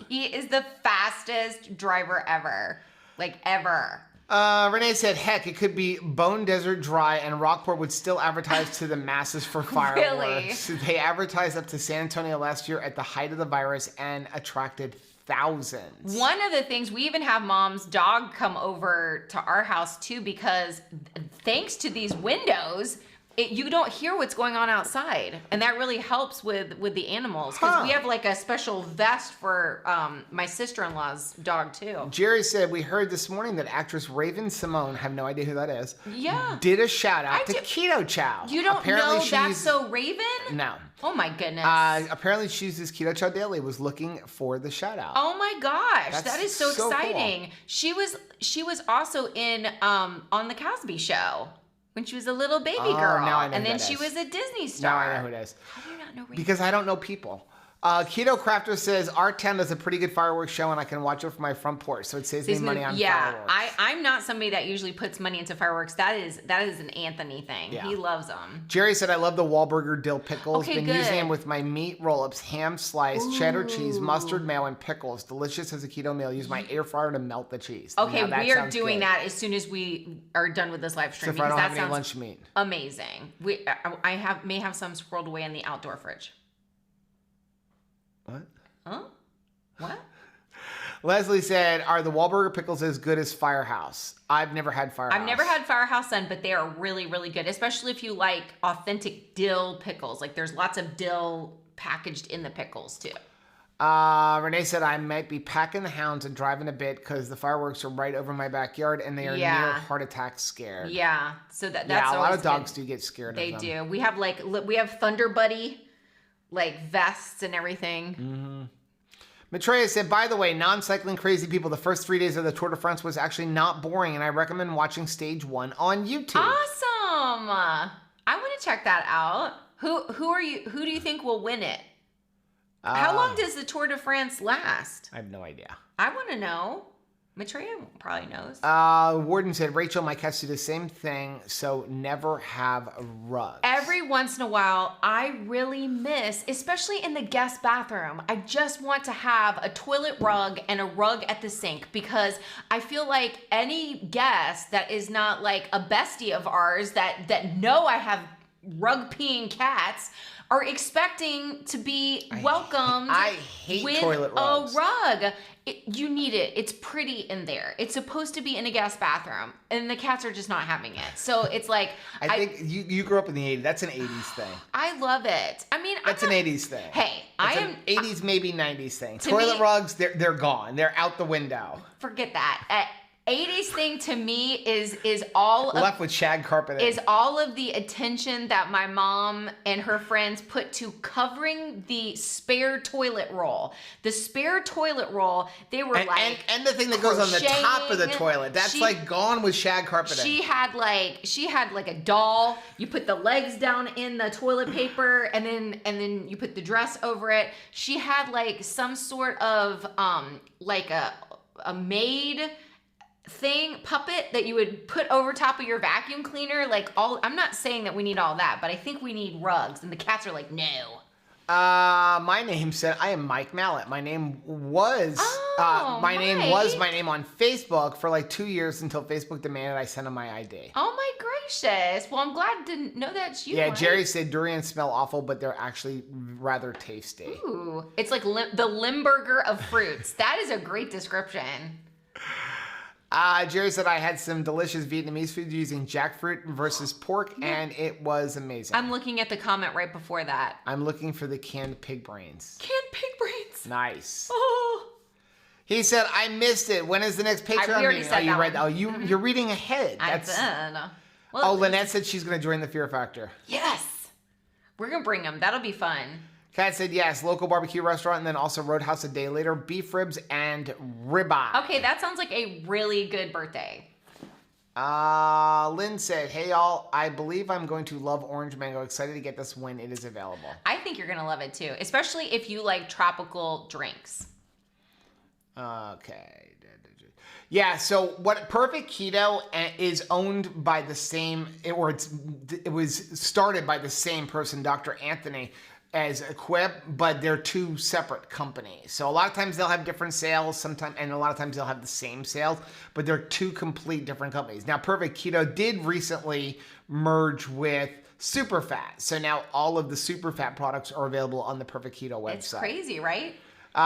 He is the fastest driver ever. Like ever. Renee said, heck, it could be Bone Desert Dry and Rockport would still advertise to the masses for fireworks. Really? They advertised up to San Antonio last year at the height of the virus and attracted thousands. One of the things, we even have Mom's dog come over to our house too, because thanks to these windows, you don't hear what's going on outside, and that really helps with the animals, because we have like a special vest for my sister-in-law's dog too. Jerry said, we heard this morning that actress Raven Simone, have no idea who that is, yeah, did a shout out to Keto Chow. You don't know That's So Raven? No. Oh my goodness. Apparently she uses Keto Chow Daily, was looking for the shout out. Oh my gosh, that is so exciting. Cool. She was also in on the Cosby Show when she was a little baby girl. Now I know and who then that she is. was a Disney star. Now I know who it is. How do you not know Raven? Because I don't know people. Keto Crafter says, our town does a pretty good fireworks show and I can watch it from my front porch, so it saves me money on fireworks. I'm not somebody that usually puts money into fireworks. That is an Anthony thing. Yeah. He loves them. Jerry said, I love the Wahlburger dill pickles. Okay, Been good. using them with my meat roll-ups, ham slice, cheddar cheese, mustard mayo, and pickles. Delicious as a keto meal. Use my air fryer to melt the cheese. Okay, we are doing that as soon as we are done with this live stream. So if I don't have any lunch meat. Amazing. I may have some squirreled away in the outdoor fridge. What? Huh? What? Leslie said, are the Wahlburger pickles as good as Firehouse? I've never had Firehouse. I've never had Firehouse Sun, but they are really, really good, especially if you like authentic dill pickles. Like there's lots of dill packaged in the pickles too. Renee said, I might be packing the hounds and driving a bit because the fireworks are right over my backyard and they are near heart attack scared. Yeah. So that's a lot of dogs good. do get scared They of them. do. We have Thunder Buddy, like vests and everything. Mm-hmm. Maitreya said, by the way, non-cycling crazy people, the first 3 days of the Tour de France was actually not boring, and I recommend watching stage 1 on YouTube. Awesome. I want to check that out. Who do you think will win it? How long does the Tour de France last? I have no idea. I want to know. Maitreya probably knows. Warden said, Rachel, my cats do the same thing, so never have rugs. Every once in a while, I really miss, especially in the guest bathroom, I just want to have a toilet rug and a rug at the sink, because I feel like any guest that is not like a bestie of ours that know I have rug peeing cats are expecting to be welcomed I hate with toilet rugs. A rug. You need it. It's pretty in there. It's supposed to be in a guest bathroom, and the cats are just not having it. So it's like I think you grew up in the 80s. That's an 80s thing. I love it. I mean, that's an 80s thing. Hey, it's an 80s, maybe 90s thing. Toilet rugs, they're gone. They're out the window. Forget that. 80s thing to me is all left with shag carpet. Is all of the attention that my mom and her friends put to covering the spare toilet roll. The spare toilet roll, they were and the thing that goes on the top of the toilet. That's like gone with shag carpeting. She had like a doll. You put the legs down in the toilet paper and then you put the dress over it. She had like some sort of like a maid puppet that you would put over top of your vacuum cleaner. I'm not saying that we need all that, but I think we need rugs, and the cats are like, no. My name said, I am Mike Mallet. My name was my name on Facebook for like 2 years until Facebook demanded I send them my ID. Oh my gracious. Well, I'm glad to know that's you. Yeah, Mike. Jerry said durians smell awful, but they're actually rather tasty. Ooh, it's like the Limburger of fruits. That is a great description. Jerry said I had some delicious Vietnamese food using jackfruit versus pork, and it was amazing. I'm looking at the comment right before that. I'm looking for the canned pig brains. Canned pig brains. Nice. Oh. He said, I missed it. When is the next Patreon we already meeting? said you that read? one. Oh, you're reading ahead. I said. Well, Lynette said she's going to join the Fear Factor. Yes. We're going to bring them. That'll be fun. Kat said yes, local barbecue restaurant, and then also Roadhouse a day later, beef ribs and ribeye. Okay, that sounds like a really good birthday. Lynn said, hey y'all, I believe I'm going to love orange mango. Excited to get this when it is available. I think you're going to love it too, especially if you like tropical drinks. Okay. Yeah, so what Perfect Keto is owned by the same, or it was started by the same person, Dr. Anthony, as Equip, but they're two separate companies. So a lot of times they'll have different sales, sometimes, and a lot of times they'll have the same sales, but they're two complete different companies. Now, Perfect Keto did recently merge with Superfat. So now all of the Superfat products are available on the Perfect Keto website. It's crazy, right?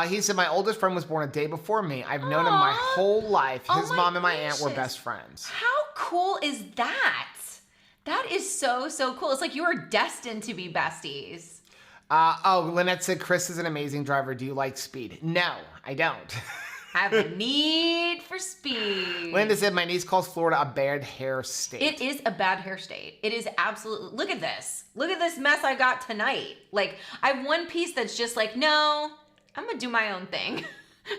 He said, my oldest friend was born a day before me. I've known him my whole life. His mom and my aunt were best friends. How cool is that? That is so, so cool. It's like you are destined to be besties. Lynette said, Chris is an amazing driver. Do you like speed? No, I don't. I have a need for speed. Linda said, my niece calls Florida a bad hair state. It is a bad hair state. It is absolutely. Look at this. Look at this mess I got tonight. Like, I have one piece that's just like, no, I'm going to do my own thing.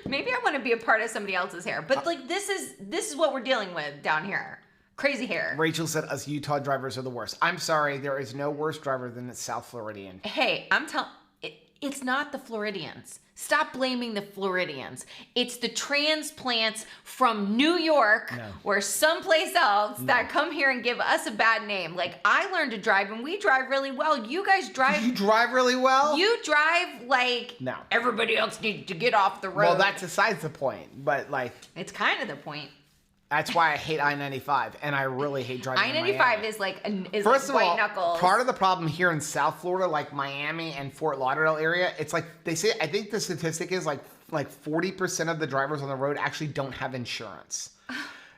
Maybe I want to be a part of somebody else's hair. But like, this is what we're dealing with down here. Crazy hair. Rachel said, us Utah drivers are the worst. I'm sorry, there is no worse driver than the South Floridian. Hey, I'm telling it's not the Floridians. Stop blaming the Floridians. It's the transplants from New York or someplace else that come here and give us a bad name. Like, I learned to drive and we drive really well. You guys drive. You drive really well? You drive like everybody else needs to get off the road. Well, that's besides the point. But like, it's kind of the point. That's why I hate I-95, and I really hate driving I-95 is like First of white all, knuckles. Part of the problem here in South Florida, like Miami and Fort Lauderdale area, it's like they say. I think the statistic is like 40% of the drivers on the road actually don't have insurance.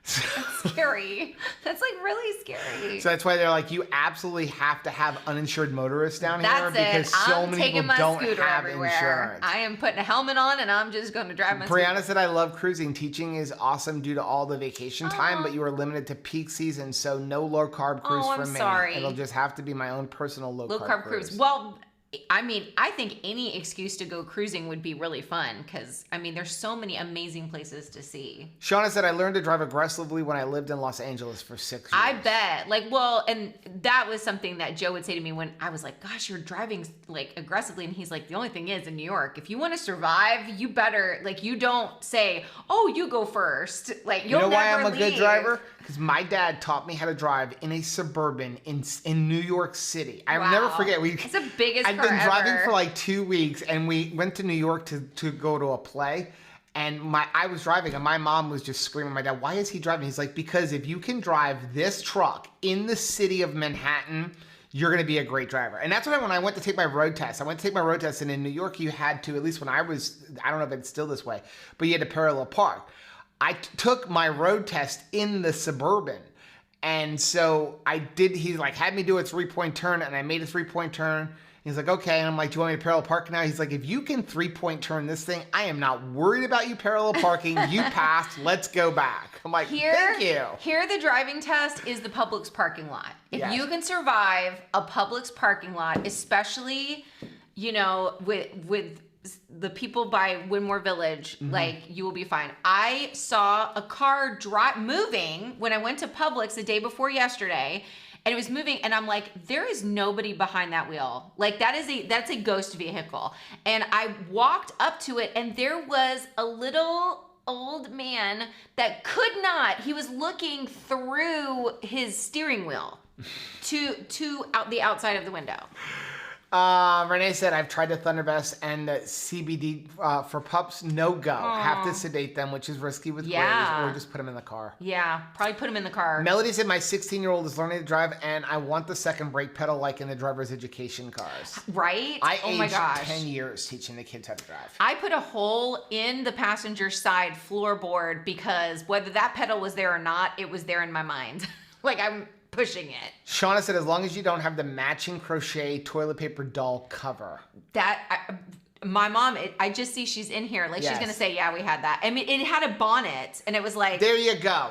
That's scary. That's like really scary. So that's why they're like, you absolutely have to have uninsured motorists down here because so many people don't have insurance. I am putting a helmet on and I'm just going to drive my Brianna said, I love cruising. Teaching is awesome due to all the vacation time, but you are limited to peak season, so no low carb cruise for me. Sorry. It'll just have to be my own personal low carb cruise. Well, I mean, I think any excuse to go cruising would be really fun because, I mean, there's so many amazing places to see. Shauna said, I learned to drive aggressively when I lived in Los Angeles for 6 years. I bet. Like, well, and that was something that Joe would say to me when I was like, gosh, you're driving like aggressively. And he's like, the only thing is in New York, if you want to survive, you better, like, you don't say, oh, you go first. Like, you'll never leave. You know why I'm a good driver? Because my dad taught me how to drive in a Suburban in New York City. I'll never forget. It's the biggest car I've been driving for like 2 weeks, and we went to New York to go to a play. And I was driving, and my mom was just screaming at my dad, why is he driving? He's like, because if you can drive this truck in the city of Manhattan, you're going to be a great driver. And that's when I went to take my road test. I went to take my road test, and in New York, you had to, at least when I don't know if it's still this way, but you had to parallel park. I took my road test in the Suburban. And so I did, he like had me do a 3-point turn, and I made a 3-point turn. He's like, okay. And I'm like, do you want me to parallel park now? He's like, if you can 3-point turn this thing, I am not worried about you parallel parking. You passed. Let's go back. I'm like, thank you. Here, the driving test is the Publix parking lot. If you can survive a Publix parking lot, especially, you know, with the people by Winmore Village, like, you will be fine. I saw a car moving when I went to Publix the day before yesterday, and it was moving, and I'm like, there is nobody behind that wheel. Like, that's a ghost vehicle. And I walked up to it, and there was a little old man that could not, he was looking through his steering wheel to the outside of the window. Renee said, I've tried the Thundervest and the CBD for pups. No go. Have to sedate them, which is risky with grays, or just put them in the car. Yeah, probably put them in the car. Melody said, my 16-year-old is learning to drive, and I want the second brake pedal like in the driver's education cars. Right? I aged 10 years teaching the kids how to drive. I put a hole in the passenger side floorboard because whether that pedal was there or not, it was there in my mind. Like, I'm pushing it. Shauna said, as long as you don't have the matching crochet toilet paper doll cover. My mom, I just see she's in here. Like, she's going to say, yeah, we had that. I mean, it had a bonnet, and it was like... There you go.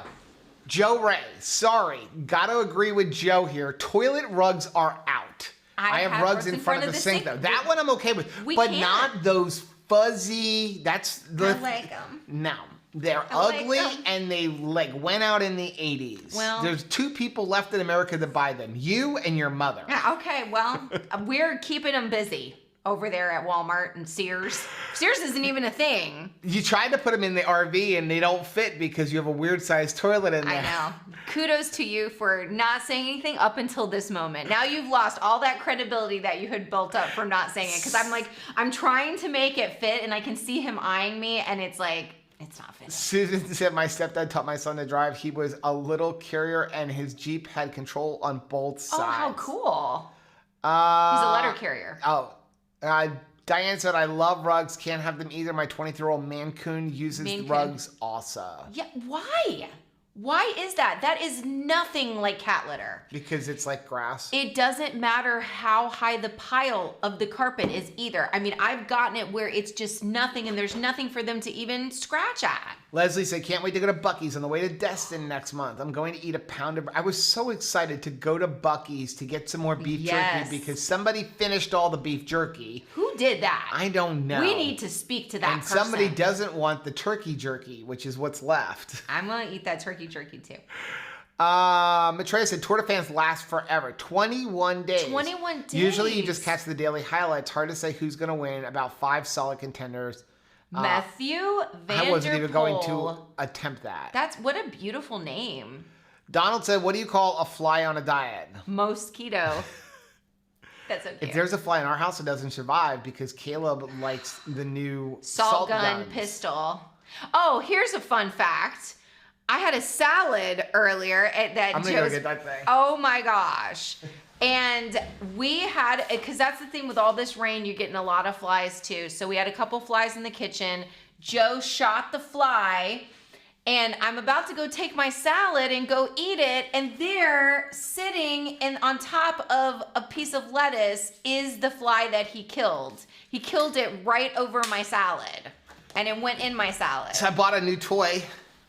Joe Ray, sorry. Got to agree with Joe here. Toilet rugs are out. I have rugs in front of the sink, though. That one I'm okay with. But not those fuzzy... I like them. No. They're ugly, and they like went out in the 80s. Well, there's 2 people left in America that buy them. You and your mother. Okay, well, we're keeping them busy over there at Walmart and Sears. Sears isn't even a thing. You tried to put them in the RV, and they don't fit because you have a weird-sized toilet in there. I know. Kudos to you for not saying anything up until this moment. Now you've lost all that credibility that you had built up from not saying it. Because I'm like, I'm trying to make it fit, and I can see him eyeing me, and it's like... It's not finished. Susan said, my stepdad taught my son to drive. He was a little carrier, and his Jeep had control on both sides. Oh, how cool. He's a letter carrier. Diane said, I love rugs. Can't have them either. My 23-year-old Mancoon uses rugs also. Yeah, why? Why is that? That is nothing like cat litter. Because it's like grass. It doesn't matter how high the pile of the carpet is either. I mean, I've gotten it where it's just nothing and there's nothing for them to even scratch at. Leslie said, can't wait to go to Buc-ee's on the way to Destin next month. I'm going to eat a pound of... I was so excited to go to Buc-ee's to get some more beef jerky because somebody finished all the beef jerky. Who did that? I don't know. We need to speak to that person. And somebody doesn't want the turkey jerky, which is what's left. I'm going to eat that turkey jerky too. Matreya said, Tour de fans last forever. 21 days. 21 days. Usually you just catch the daily highlights. Hard to say who's going to win. About 5 solid contenders. Matthew Vanderpool. I wasn't even going to attempt that. That's what a beautiful name. Donald said, what do you call a fly on a diet? Mosquito. That's okay. If there's a fly in our house, it doesn't survive because Caleb likes the new salt gun pistol. Oh, here's a fun fact. I had a salad earlier that I'm gonna go get that thing. Oh my gosh. And we had, because that's the thing with all this rain, you're getting a lot of flies too. So we had a couple flies in the kitchen. Joe shot the fly and I'm about to go take my salad and go eat it. And there, sitting on top of a piece of lettuce is the fly that he killed. He killed it right over my salad and it went in my salad. So I bought a new toy.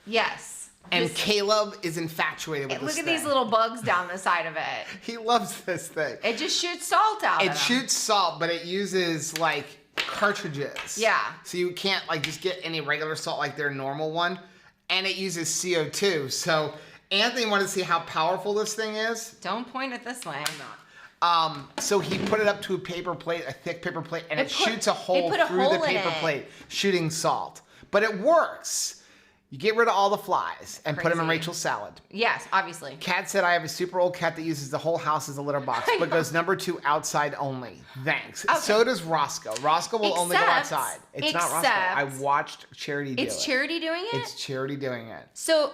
Yes. And Caleb is infatuated with this thing. Look at these little bugs down the side of it. He loves this thing. It just shoots salt out of them. It shoots salt, but it uses like cartridges. Yeah. So you can't like just get any regular salt like their normal one. And it uses CO2. So Anthony wanted to see how powerful this thing is. Don't point it this way. I'm not. So he put it up to a paper plate, a thick paper plate, and it shoots a hole through the paper plate, shooting salt. But it works. You get rid of all the flies and put them in Rachel's salad. Yes, obviously. Cat said, I have a super old cat that uses the whole house as a litter box, but goes number 2 outside only. Thanks. Okay. So does Roscoe. Roscoe will only go outside. It's not Roscoe. I watched Charity do it. It's Charity doing it? It's Charity doing it. So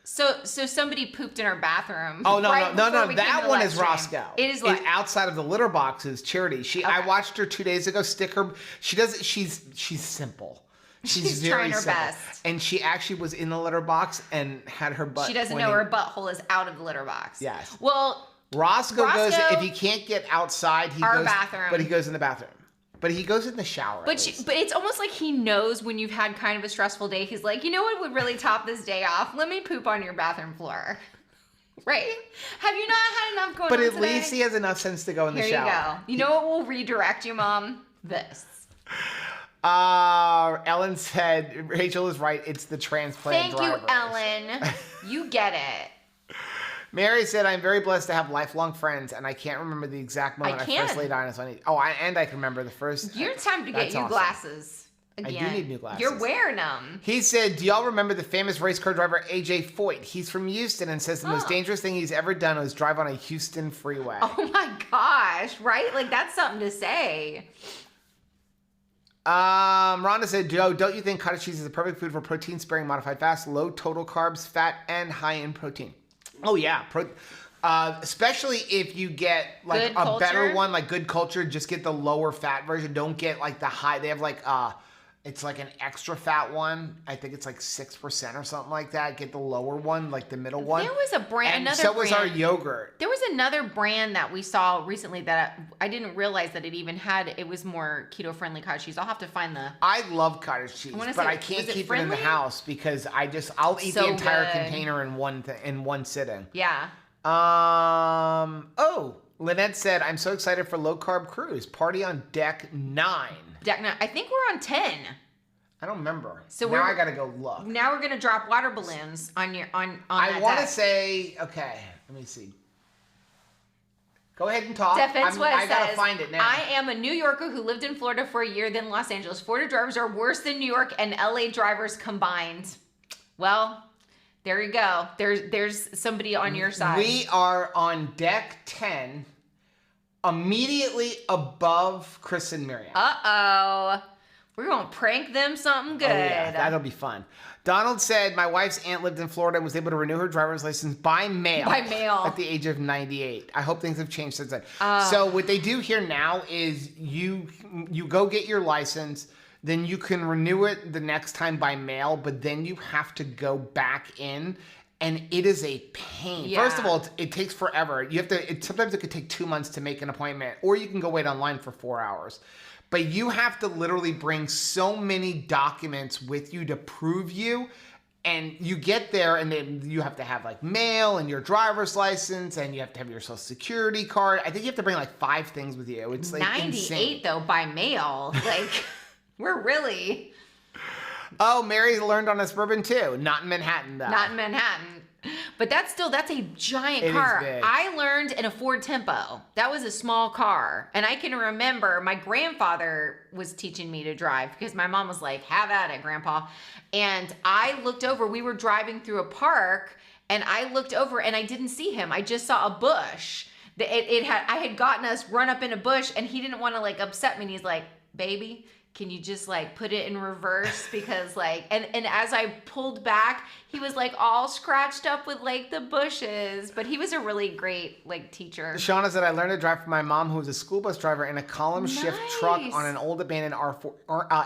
somebody pooped in our bathroom. Oh, no. That one is Roscoe. It is like outside of the litter box is Charity. I watched her 2 days ago stick her. She's simple. She's very trying her simple. best. And she actually was in the litter box and had her butt She doesn't pointing. know her butthole is out of the litter box. Yes. Well, Roscoe goes, if he can't get outside, he goes, bathroom. But he goes in the bathroom. But he goes in the shower. But it's almost like he knows when you've had kind of a stressful day. He's like, you know what would really top this day off? Let me poop on your bathroom floor. Right? Have you not had enough going on today? But at least he has enough sense to go in the shower. Here you go. You know what will redirect you, Mom? This. Ellen said, Rachel is right. It's the transplant drivers. Thank you, Ellen. You get it. Mary said, I'm very blessed to have lifelong friends, and I can't remember the exact moment I first laid eyes on it. Oh, and I can remember the first. It's time to get you glasses again. I do need new glasses. You're wearing them. He said, do y'all remember the famous race car driver AJ Foyt? He's from Houston and says the most dangerous thing he's ever done was drive on a Houston freeway. Oh my gosh, right? Like that's something to say. Rhonda said, Joe, don't you think cottage cheese is a perfect food for protein-sparing modified fats, low total carbs, fat, and high in protein? Oh, yeah. Especially if you get like a better one, like Good Culture, just get the lower fat version. Don't get like the high. They have like, it's like an extra fat one. I think it's like 6% or something like that. Get the lower one, like the middle one. There was a brand, and so was our yogurt. There was another brand that we saw recently that I didn't realize that it even had. It was more keto-friendly cottage cheese. I'll have to find the. I love cottage cheese, but I can't keep it in the house because I'll eat the entire container in one sitting. Yeah. Lynette said, I'm so excited for low carb cruise. Party on deck 9. I think we're on 10. I don't remember. So now I gotta go look. Now we're gonna drop water balloons on your on. I want to say, okay, let me see. Go ahead and talk. I gotta find it now. I am a New Yorker who lived in Florida for a year, then Los Angeles. Florida drivers are worse than New York and LA drivers combined. Well, there you go. There's somebody on your side. We are on deck 10. Immediately above Chris and Miriam. Uh-oh. We're going to prank them something good. Oh, yeah, that'll be fun. Donald said, my wife's aunt lived in Florida and was able to renew her driver's license by mail. At the age of 98. I hope things have changed since then. So what they do here now is you go get your license, then you can renew it the next time by mail, but then you have to go back in And it is a pain. Yeah. First of all, it takes forever. Sometimes it could take 2 months to make an appointment, or you can go wait online for 4 hours. But you have to literally bring so many documents with you to prove you. And you get there, and then you have to have like mail and your driver's license, and you have to have your social security card. I think you have to bring like 5 things with you. It's like 98 insane. though by mail. Like we're really. Oh, Mary learned on a Suburban too. Not in Manhattan though. Not in Manhattan. But that's a giant car. I learned in a Ford Tempo. That was a small car. And I can remember my grandfather was teaching me to drive because my mom was like, have at it, Grandpa. And I looked over, we were driving through a park, and I looked over and I didn't see him. I just saw a bush. I had gotten us run up in a bush, and he didn't want to like upset me. And he's like, baby, can you just like put it in reverse? Because like, and as I pulled back, he was like all scratched up with like the bushes, but he was a really great like teacher. Shauna said, I learned to drive from my mom, who was a school bus driver in a column shift truck on an old abandoned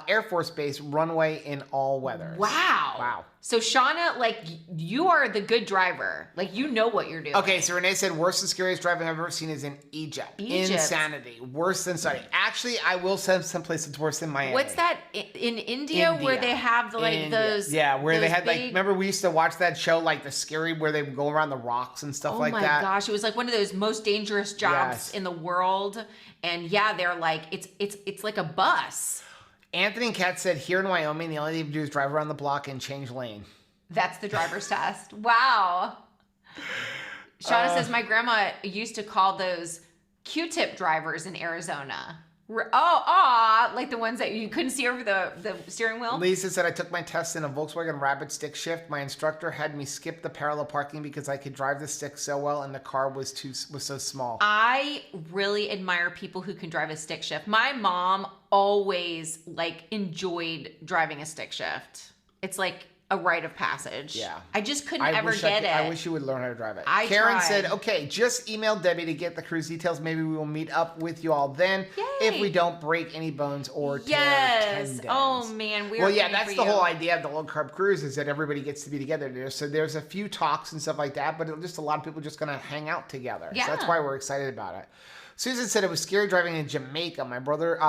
Air Force base runway in all weathers. Wow. So Shauna, like you are the good driver. Like you know what you're doing. Okay, so Renee said, worst and scariest driving I've ever seen is in Egypt. Insanity. Worse than Saudi. Actually, I will say someplace that's worse than Miami. What's that in India where they have the, like those? Yeah, where those they had big... like, remember we used to watch that show, like the scary, where they would go around the rocks and stuff like that. Oh my gosh, it was like one of those most dangerous jobs in the world. And yeah, they're like, it's like a bus. Anthony and Kat said, here in Wyoming, the only thing you do is drive around the block and change lane. That's the driver's test. Wow. Shauna says, my grandma used to call those Q-tip drivers in Arizona. Like the ones that you couldn't see over the steering wheel? Lisa said, I took my test in a Volkswagen Rapid stick shift. My instructor had me skip the parallel parking because I could drive the stick so well and the car was so small. I really admire people who can drive a stick shift. My mom always like enjoyed driving a stick shift. It's like a rite of passage. Yeah. I just couldn't ever get it. I wish you would learn how to drive it. Karen said, okay, just email Debbie to get the cruise details. Maybe we will meet up with you all then. Yay. If we don't break any bones or tear tendons. Oh, man. That's the whole idea of the low carb cruise, is that everybody gets to be together there. So there's a few talks and stuff like that, but just a lot of people just going to hang out together. Yeah. So that's why we're excited about it. Susan said it was scary driving in Jamaica. My brother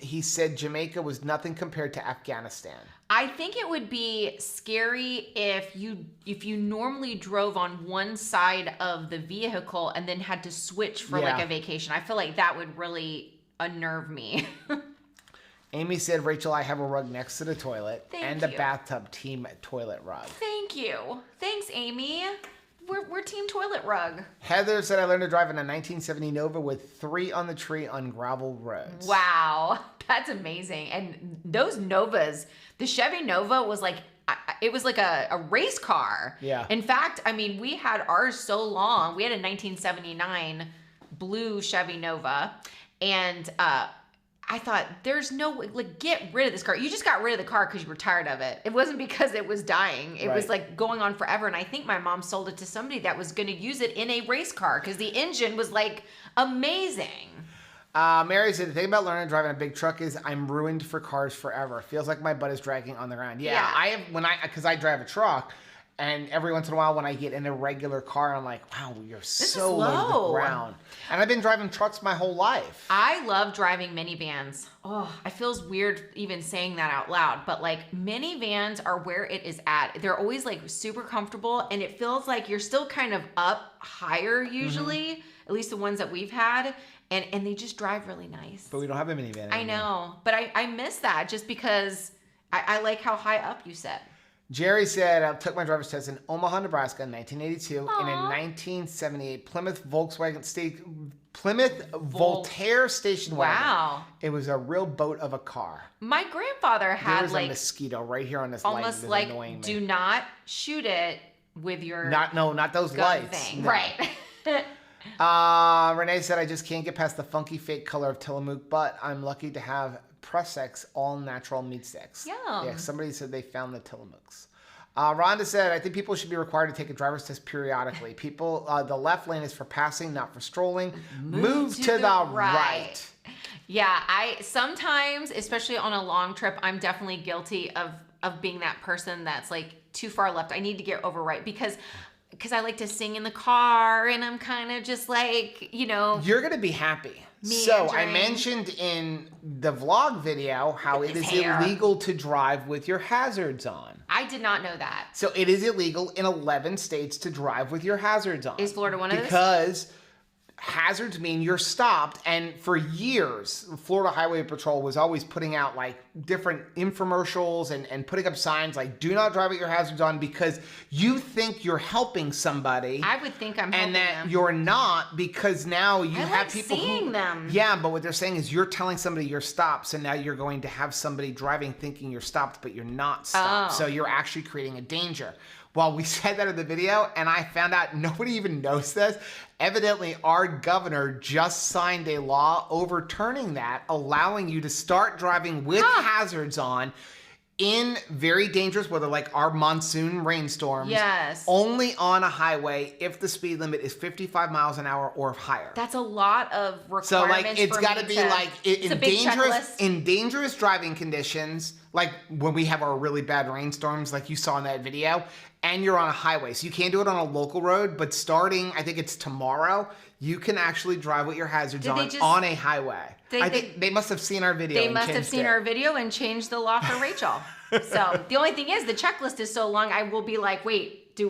he said Jamaica was nothing compared to Afghanistan. I think it would be scary if you normally drove on one side of the vehicle and then had to switch for like a vacation. I feel like that would really unnerve me. Amy said, Rachel, I have a rug next to the toilet and a bathtub team toilet rug. Thank you. Thanks, Amy. We're team toilet rug. Heather said, I learned to drive in a 1970 Nova with 3 on the tree on gravel roads. Wow. That's amazing. And those Novas, the Chevy Nova was like, it was like a race car. Yeah. In fact, I mean, we had ours so long. We had a 1979 blue Chevy Nova. And I thought, there's no way, like, get rid of this car. You just got rid of the car because you were tired of it. It wasn't because it was dying. It was like going on forever. And I think my mom sold it to somebody that was going to use it in a race car because the engine was like amazing. Mary said, the thing about learning to drive in a big truck is I'm ruined for cars forever. Feels like my butt is dragging on the ground. Yeah. Because I drive a truck. And every once in a while when I get in a regular car, I'm like, wow, you're so low to the ground. And I've been driving trucks my whole life. I love driving minivans. Oh, it feels weird even saying that out loud. But like minivans are where it is at. They're always like super comfortable. And it feels like you're still kind of up higher usually. At least the ones that we've had. And they just drive really nice. But we don't have a minivan anymore. I know. But I miss that just because I like how high up you sit. Jerry said, I took my driver's test in Omaha, Nebraska in 1982 in a 1978 Plymouth Voltaire station wagon. Wow. It was a real boat of a car. My grandfather had There's a mosquito right here on this light. Almost like, do not shoot it with your not those lights. Thing. No. Right. Renee said, I just can't get past the funky fake color of Tillamook, but I'm lucky to have Prussics all natural meat sticks. Yum. Yeah, somebody said they found the Tillamooks. Rhonda said, I think people should be required to take a driver's test periodically. People, the left lane is for passing, not for strolling. Move to the right. Yeah, I sometimes, especially on a long trip, I'm definitely guilty of being that person that's like too far left. I need to get over right because I like to sing in the car and I'm kind of just like, You're going to be happy. So I mentioned in the vlog video how it is illegal to drive with your hazards on. I did not know that. So it is illegal in 11 states to drive with your hazards on. Is Florida one of those? Because hazards mean you're stopped, and for years Florida Highway Patrol was always putting out like different infomercials and putting up signs like do not drive with your hazards on, because you think you're helping somebody. I would think I'm helping them, and that them. you're not, because now you have people seeing them. Yeah, but what they're saying is you're telling somebody you're stopped, so now you're going to have somebody driving thinking you're stopped, but you're not stopped. So you're actually creating a danger. Well, we said that in the video, and I found out nobody even knows this. Evidently, our governor just signed a law overturning that, allowing you to start driving with hazards on in very dangerous weather, like our monsoon rainstorms. Yes. Only on a highway if the speed limit is 55 miles an hour or higher. That's a lot of requirements. So, like, it's got to be like in dangerous driving conditions, like when we have our really bad rainstorms, like you saw in that video. And you're on a highway. So you can't do it on a local road, but starting, I think it's tomorrow, you can actually drive with your hazards on a highway. I think they must have seen our video. They must have seen our video and changed the law for Rachel. So the only thing is the checklist is so long, I will be like, wait,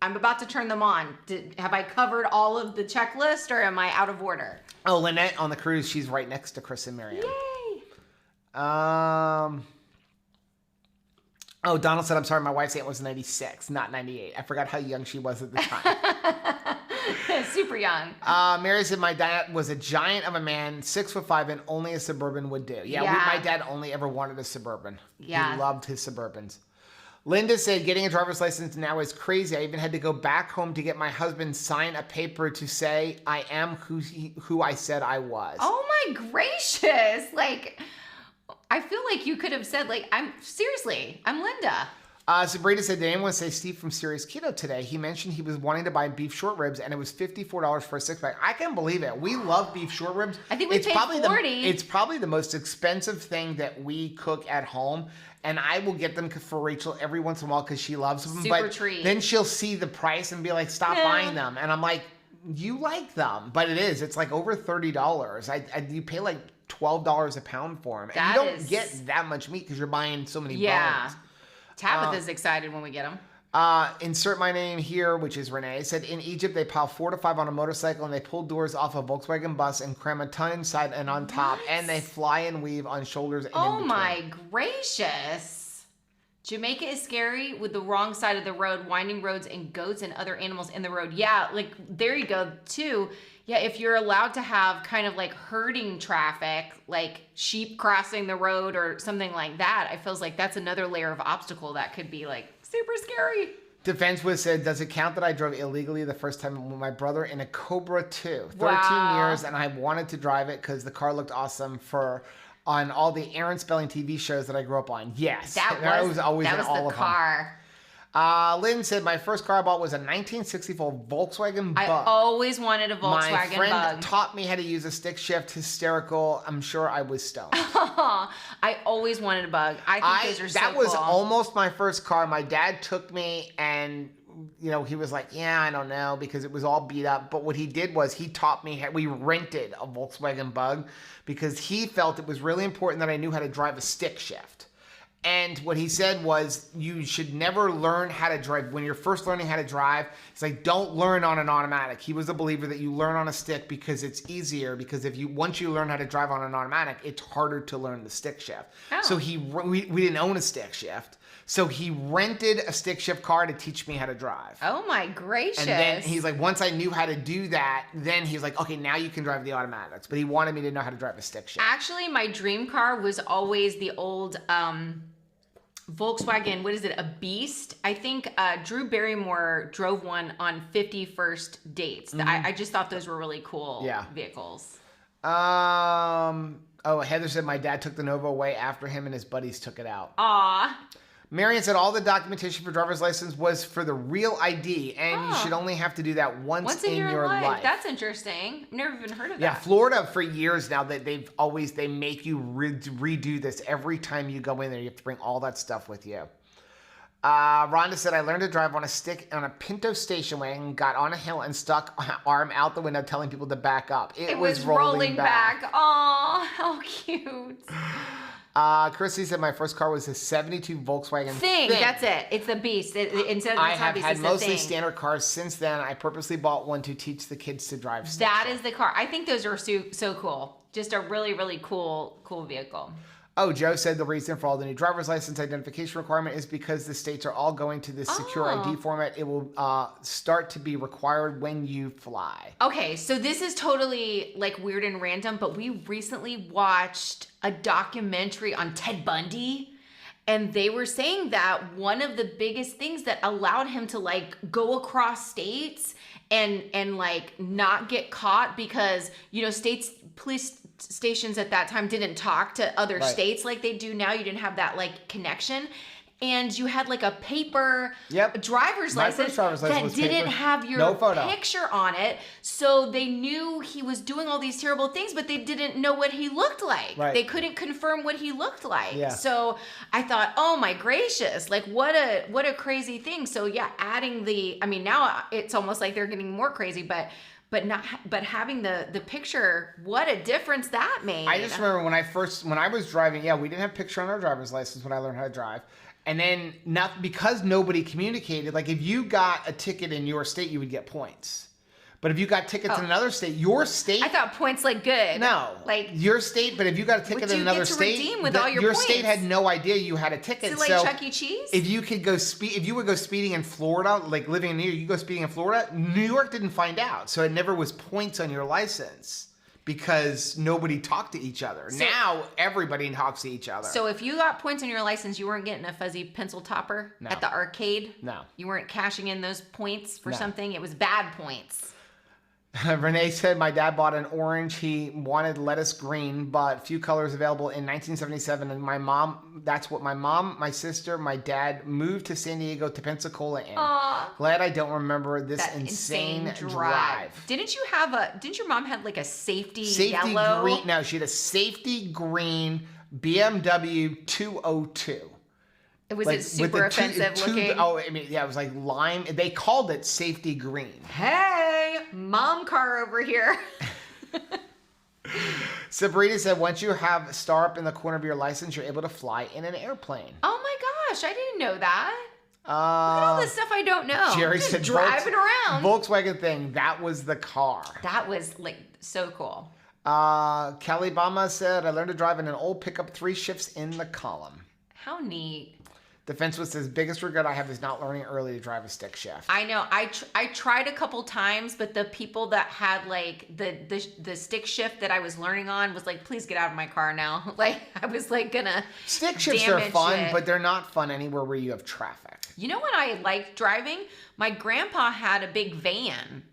I'm about to turn them on. Have I covered all of the checklist or am I out of order? Oh, Lynette on the cruise, she's right next to Chris and Miriam. Yay! Oh, Donald said, I'm sorry, my wife's aunt was 96, not 98. I forgot how young she was at the time. Super young. Mary said, my dad was a giant of a man, 6'5", and only a Suburban would do. Yeah. My dad only ever wanted a Suburban. Yeah. He loved his Suburbans. Linda said, getting a driver's license now is crazy. I even had to go back home to get my husband sign a paper to say I am who I said I was. Oh my gracious. Like, I feel like you could have said, like, I'm Linda. Sabrina said, did anyone say Steve from Serious Keto today? He mentioned he was wanting to buy beef short ribs, and it was $54 for a six-pack. I can't believe it. We love beef short ribs. I think we paid $40. It's probably the most expensive thing that we cook at home, and I will get them for Rachel every once in a while because she loves them. Super treat. Then she'll see the price and be like, stop buying them. And I'm like, you like them. But it's like over $30. You pay like $12 a pound for them. And you don't get that much meat because you're buying so many bones. Tabitha's excited when we get them. Insert my name here, which is Renee. Said in Egypt they pile 4 to 5 on a motorcycle and they pull doors off a Volkswagen bus and cram a ton inside and on top, and they fly and weave on shoulders and in between. My gracious. Jamaica is scary with the wrong side of the road, winding roads, and goats and other animals in the road. Yeah, like there you go too. Yeah, if you're allowed to have kind of like herding traffic, like sheep crossing the road or something like that, I feels like that's another layer of obstacle that could be like super scary. Defense was said, does it count that I drove illegally the first time with my brother in a Cobra 2? 13 years, and I wanted to drive it because the car looked awesome on all the Aaron Spelling TV shows that I grew up on. Yes, that was always in all of them. Car. Lynn said, my first car I bought was a 1964 Volkswagen Bug. I always wanted a Volkswagen Bug. My friend taught me how to use a stick shift. Hysterical. I'm sure I was stoned. I always wanted a Bug. I think those are so cool. That was almost my first car. My dad took me and, he was like, yeah, I don't know, because it was all beat up. But what he did was he taught me, we rented a Volkswagen Bug because he felt it was really important that I knew how to drive a stick shift. And what he said was, you should never learn how to drive. When you're first learning how to drive, it's like, don't learn on an automatic. He was a believer that you learn on a stick because it's easier. Because once you learn how to drive on an automatic, it's harder to learn the stick shift. Oh. So we didn't own a stick shift. So he rented a stick shift car to teach me how to drive. Oh my gracious. And then he's like, once I knew how to do that, then he's like, okay, now you can drive the automatics. But he wanted me to know how to drive a stick shift. Actually, my dream car was always the old Volkswagen, what is it, a Beast? I think Drew Barrymore drove one on 51st Dates. Mm-hmm. I just thought those were really cool vehicles. Heather said my dad took the Nova away after him and his buddies took it out. Aw. Marion said all the documentation for driver's license was for the real ID, and you should only have to do that once in your life. That's interesting. I've never even heard of that. Yeah, Florida for years now that they make you redo this every time you go in there. You have to bring all that stuff with you. Rhonda said, I learned to drive on a Pinto station wagon, got on a hill and stuck arm out the window telling people to back up. It was rolling back. Aw, how cute. Chrissy said my first car was a 72 Volkswagen Thing. That's it. It's the beast. I have had mostly standard cars since then. I purposely bought one to teach the kids to drive. That is the car. I think those are so cool. Just a really, really cool vehicle. Oh, Joe said the reason for all the new driver's license identification requirement is because the states are all going to this secure ID format. It will start to be required when you fly. Okay, so this is totally like weird and random, but we recently watched a documentary on Ted Bundy, and they were saying that one of the biggest things that allowed him to like go across states and like not get caught, because police stations at that time didn't talk to other states like they do now. You didn't have that like connection, and you had like a paper driver's license that didn't have your picture on it, so they knew he was doing all these terrible things, but they didn't know what he looked like. They couldn't confirm what he looked like. So I thought, oh my gracious, like what a crazy thing. So yeah, adding now it's almost like they're getting more crazy, but having the picture, what a difference that made. I just remember when I was driving, we didn't have picture on our driver's license when I learned how to drive. And then because nobody communicated, like if you got a ticket in your state, you would get points. But if you got tickets in another state, your state... I thought points like good. No. Like your state, but if you got a ticket in another state... redeem with all your your points. State had no idea you had a ticket. Is it like Chuck E. Cheese? If you would go speeding in Florida, like living in New York, you go speeding in Florida, New York didn't find out. So it never was points on your license because nobody talked to each other. Now everybody talks to each other. So if you got points on your license, you weren't getting a fuzzy pencil topper at the arcade? No. You weren't cashing in those points for something? It was bad points. Renee said, my dad bought an orange. He wanted lettuce green, but few colors available in 1977. And my mom, my sister, my dad moved to San Diego to Pensacola in. Glad I don't remember this insane drive. Didn't your mom have like a safety yellow? Green? No, she had a safety green BMW 202. Was it super offensive looking? It was like lime. They called it safety green. Hey, mom car over here. Sabrina said, once you have a star up in the corner of your license, you're able to fly in an airplane. Oh my gosh, I didn't know that. Look at all this stuff I don't know. Jerry said, driving around. Volkswagen thing, that was the car. That was like so cool. Kelly Bama said, I learned to drive in an old pickup, 3 shifts in the column. How neat. Defense was his biggest regret I have is not learning early to drive a stick shift. I know. I tried a couple times, but the people that had like the stick shift that I was learning on was like, please get out of my car now. Like I was like gonna stick shifts are fun, but they're not fun anywhere where you have traffic. You know what I liked driving? My grandpa had a big van,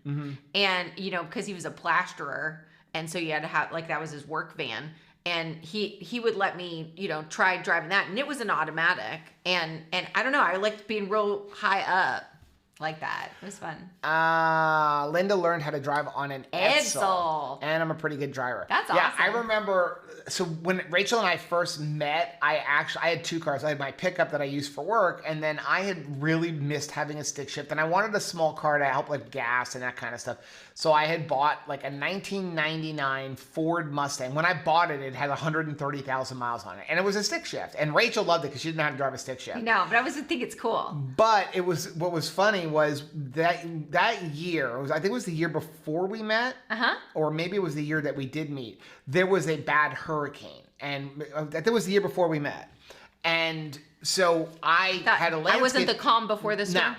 and because he was a plasterer, and so you had to have like that was his work van. And he would let me, try driving that. And it was an automatic. And I don't know, I liked being real high up like that. It was fun. Linda learned how to drive on an Edsel. And I'm a pretty good driver. That's awesome. Yeah, I remember, so when Rachel and I first met, I had 2 cars. I had my pickup that I used for work, and then I had really missed having a stick shift. And I wanted a small car to help like gas and that kind of stuff. So I had bought like a 1999 Ford Mustang. When I bought it, it had 130,000 miles on it. And it was a stick shift. And Rachel loved it because she didn't know how to drive a stick shift. No, but I always think it's cool. But what was funny was that year, I think it was the year before we met, or maybe it was the year that we did meet, there was a bad hurricane. And I think it was the year before we met. And so I had a landscape. I wasn't the calm before the storm? No.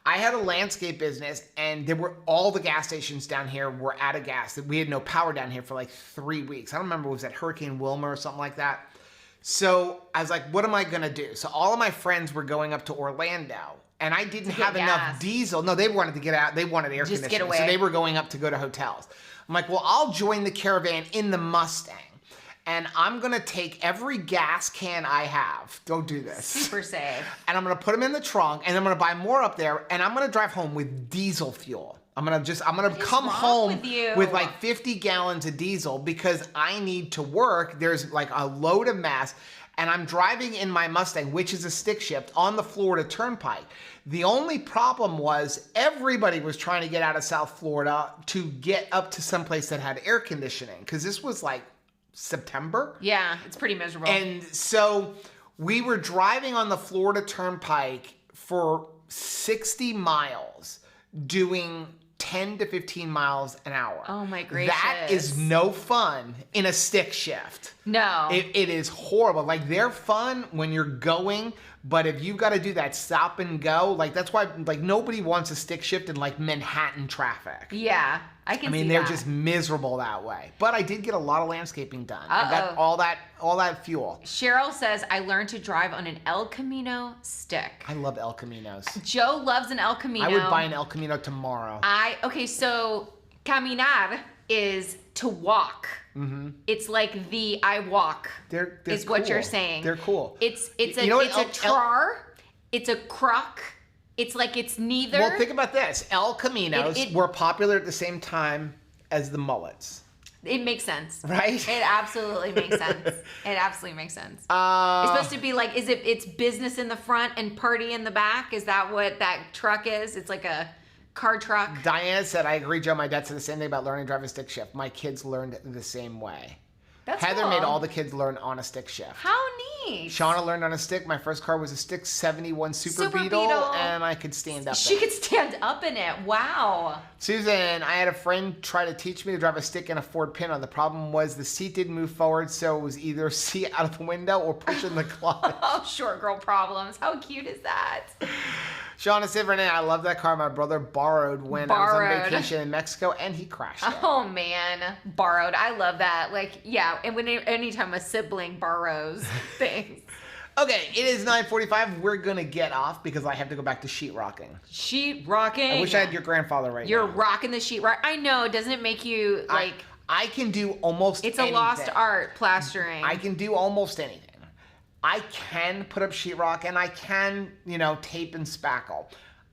I had a landscape business, and all the gas stations down here were out of gas. We had no power down here for like 3 weeks. I don't remember, was that Hurricane Wilma or something like that? So I was like, what am I going to do? So all of my friends were going up to Orlando, and I didn't have enough diesel. No, they wanted to get out. They wanted air conditioning. Get away. So they were going up to go to hotels. I'm like, well, I'll join the caravan in the Mustang. and I'm going to take every gas can I have. Don't do this. Super safe. And I'm going to put them in the trunk, and I'm going to buy more up there, and I'm going to drive home with diesel fuel. I'm going to come home with like 50 gallons of diesel because I need to work. There's like a load of mass, and I'm driving in my Mustang, which is a stick shift, on the Florida Turnpike. The only problem was everybody was trying to get out of South Florida to get up to someplace that had air conditioning, because this was like September. Yeah, it's pretty miserable. And so we were driving on the Florida Turnpike for 60 miles doing 10 to 15 miles an hour. Oh my gracious. That is no fun in a stick shift. No. It is horrible. Like, they're fun when you're going, but if you've got to do that stop and go, like, that's why, like, nobody wants a stick shift in like Manhattan traffic. Yeah, I can see that. I mean, they're just miserable that way. But I did get a lot of landscaping done. I got all that fuel. Cheryl says, I learned to drive on an El Camino stick. I love El Caminos. Joe loves an El Camino. I would buy an El Camino tomorrow. Okay, so caminar is to walk. Mm-hmm. It's like I walk. They're is cool. what you're saying. They're cool. It's a trar. It's a croc. It's like it's neither. Well, think about this. El Caminos were popular at the same time as the mullets. It makes sense. Right? It absolutely makes sense. It absolutely makes sense. It's supposed to be like, it's business in the front and party in the back? Is that what that truck is? It's like a car truck? Diana said, I agree, Joe. My dad said the same thing about learning to drive a stick shift. My kids learned the same way. That's Heather cool. made all the kids learn on a stick shift. How neat. Shauna learned on a stick. My first car was a stick 71 Super Beetle, and I could stand up She could stand up in it. Wow. Susan, I had a friend try to teach me to drive a stick in a Ford Pinto. The problem was the seat didn't move forward, so it was either see out of the window or pushing the clutch. Oh, short girl problems. How cute is that? Shauna said, Renee, I love that car my brother borrowed when I was on vacation in Mexico, and he crashed it. Oh, man. Borrowed. I love that. Like, yeah, and anytime a sibling borrows things. Okay, it is 9:45. We're going to get off because I have to go back to sheetrocking. Sheetrocking? I wish I had your grandfather right now. You're rocking the sheetrock. I know. Doesn't it make you, like... I can do almost anything. It's a lost art, plastering. I can do almost anything. I can put up sheetrock and I can, tape and spackle.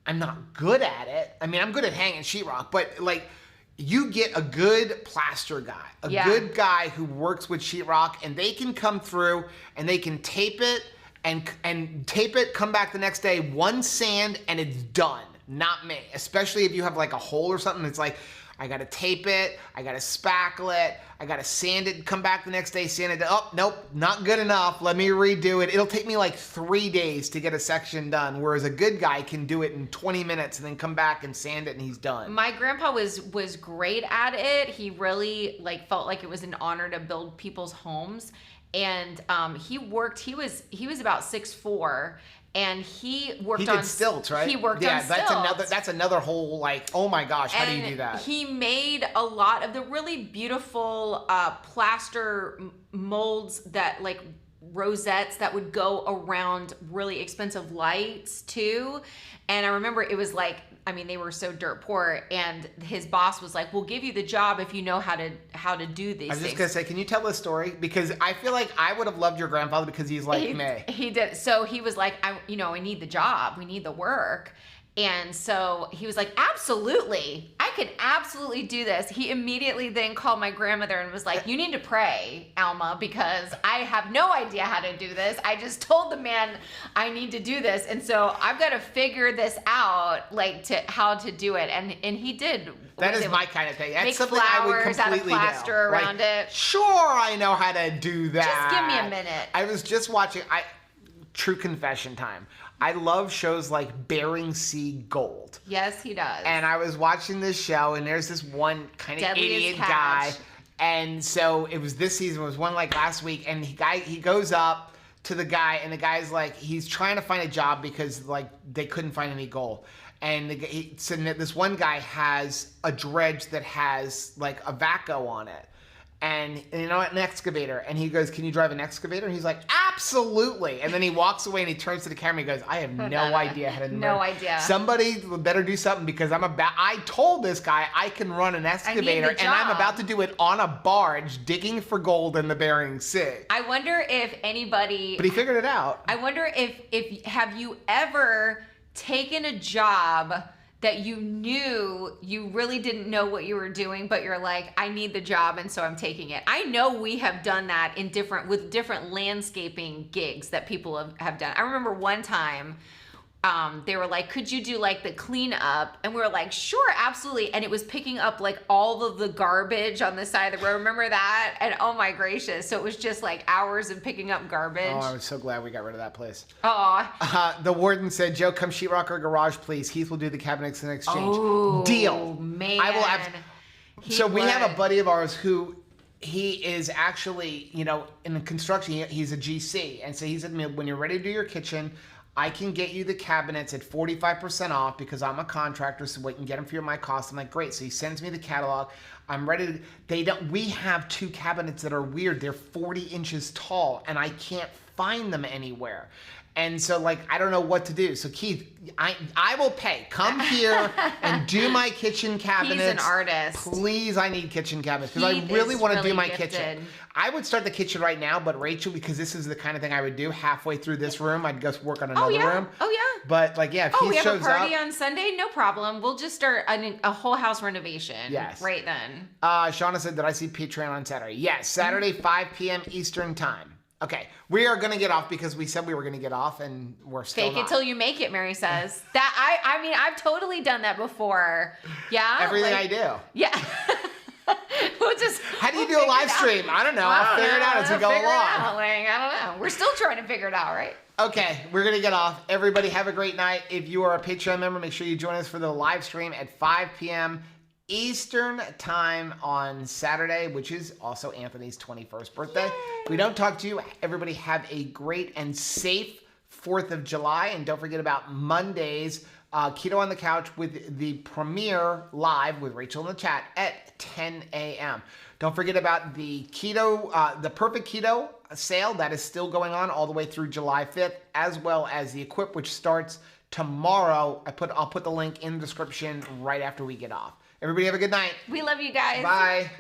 I'm not good at it. I mean, I'm good at hanging sheetrock, but like, you get a good plaster guy, a good guy who works with sheetrock, and they can come through and they can tape it and tape it, come back the next day, one sand, and it's done. Not me. Especially if you have like a hole or something. It's like, I got to tape it, I got to spackle it, I got to sand it, come back the next day, sand it. Oh, nope, not good enough. Let me redo it. It'll take me like 3 days to get a section done, whereas a good guy can do it in 20 minutes and then come back and sand it and he's done. My grandpa was great at it. He really felt like it was an honor to build people's homes. And he was about 6'4", and he worked on stilts, right? He worked on stilts. That's another whole, like, oh my gosh, how do you do that? He made a lot of the really beautiful plaster molds that, like, rosettes that would go around really expensive lights too. And I remember it was like, they were so dirt poor, and his boss was like, we'll give you the job if you know how to do these things. I was just going to say, can you tell this story? Because I feel like I would have loved your grandfather because he's like me. He did. So he was like, I need the job. We need the work. And so he was like, absolutely. I could absolutely do this. He immediately then called my grandmother and was like, you need to pray, Alma, because I have no idea how to do this. I just told the man I need to do this. And so I've got to figure this out, how to do it. And he did. That is my kind of thing. That's make something I would completely out of plaster around it. Sure, I know how to do that. Just give me a minute. I was just watching, true confession time. I love shows like Bering Sea Gold. Yes, he does. And I was watching this show, and there's this one kind of idiot guy. And so it was this season, it was one like last week, and he goes up to the guy, and the guy's like, he's trying to find a job because like they couldn't find any gold. And so this one guy has a dredge that has like a Vaco on it. and you know, an excavator. And he goes, can you drive an excavator? And he's like, absolutely. And then he walks away and he turns to the camera and he goes, I have no idea how to No idea. Somebody better do something because I told this guy I can run an excavator and I'm about to do it on a barge digging for gold in the Bering Sea. I wonder if anybody... But he figured it out. I wonder if have you ever taken a job that you knew you really didn't know what you were doing, but you're like, I need the job, and so I'm taking it. I know we have done that with different landscaping gigs that people have done. I remember one time, they were like, could you do like the cleanup? And we were like, sure, absolutely. And it was picking up like all of the garbage on the side of the road. Remember that? And oh my gracious. So it was just like hours of picking up garbage. Oh, I was so glad we got rid of that place. Aw. The warden said, Joe, come sheetrock our garage, please. Heath will do the cabinets in exchange. Oh, deal. Man. I will have. So we have a buddy of ours who he is actually, you know, in construction, he's a GC. And so he said to me, when you're ready to do your kitchen, I can get you the cabinets at 45% off because I'm a contractor, so we can get them for my cost. I'm like, great. So he sends me the catalog. I'm ready to, we have 2 cabinets that are weird. They're 40 inches tall and I can't find them anywhere. And so, like, I don't know what to do. So, Keith, I will pay. Come here and do my kitchen cabinets. He's an artist. Please, I need kitchen cabinets because I really want to do my kitchen. I would start the kitchen right now, but Rachel, because this is the kind of thing I would do halfway through this room, I'd go work on another room. Oh, yeah. But, like, yeah, if he shows up. We have a party on Sunday? No problem. We'll just start a whole house renovation. Yes. Right then. Shauna said, did I see Patreon on Saturday? Yes, Saturday, 5 p.m. Eastern time. Okay, we are going to get off because we said we were going to get off and we're still Fake it till you make it, Mary says. That I mean, I've totally done that before. Yeah? Everything I do. Yeah. How do you do a live stream? I don't know. I'll figure it out as we go along. I don't know. We're still trying to figure it out, right? Okay, we're going to get off. Everybody have a great night. If you are a Patreon member, make sure you join us for the live stream at 5 p.m. Eastern time on Saturday, which is also Anthony's 21st birthday. Yay. We don't talk to you. Everybody have a great and safe 4th of July. And don't forget about Mondays, Keto on the Couch with the premiere live with Rachel in the chat at 10 a.m. Don't forget about the Keto, the Perfect Keto sale that is still going on all the way through July 5th, as well as the Equip, which starts tomorrow. I'll put the link in the description right after we get off. Everybody have a good night. We love you guys. Bye.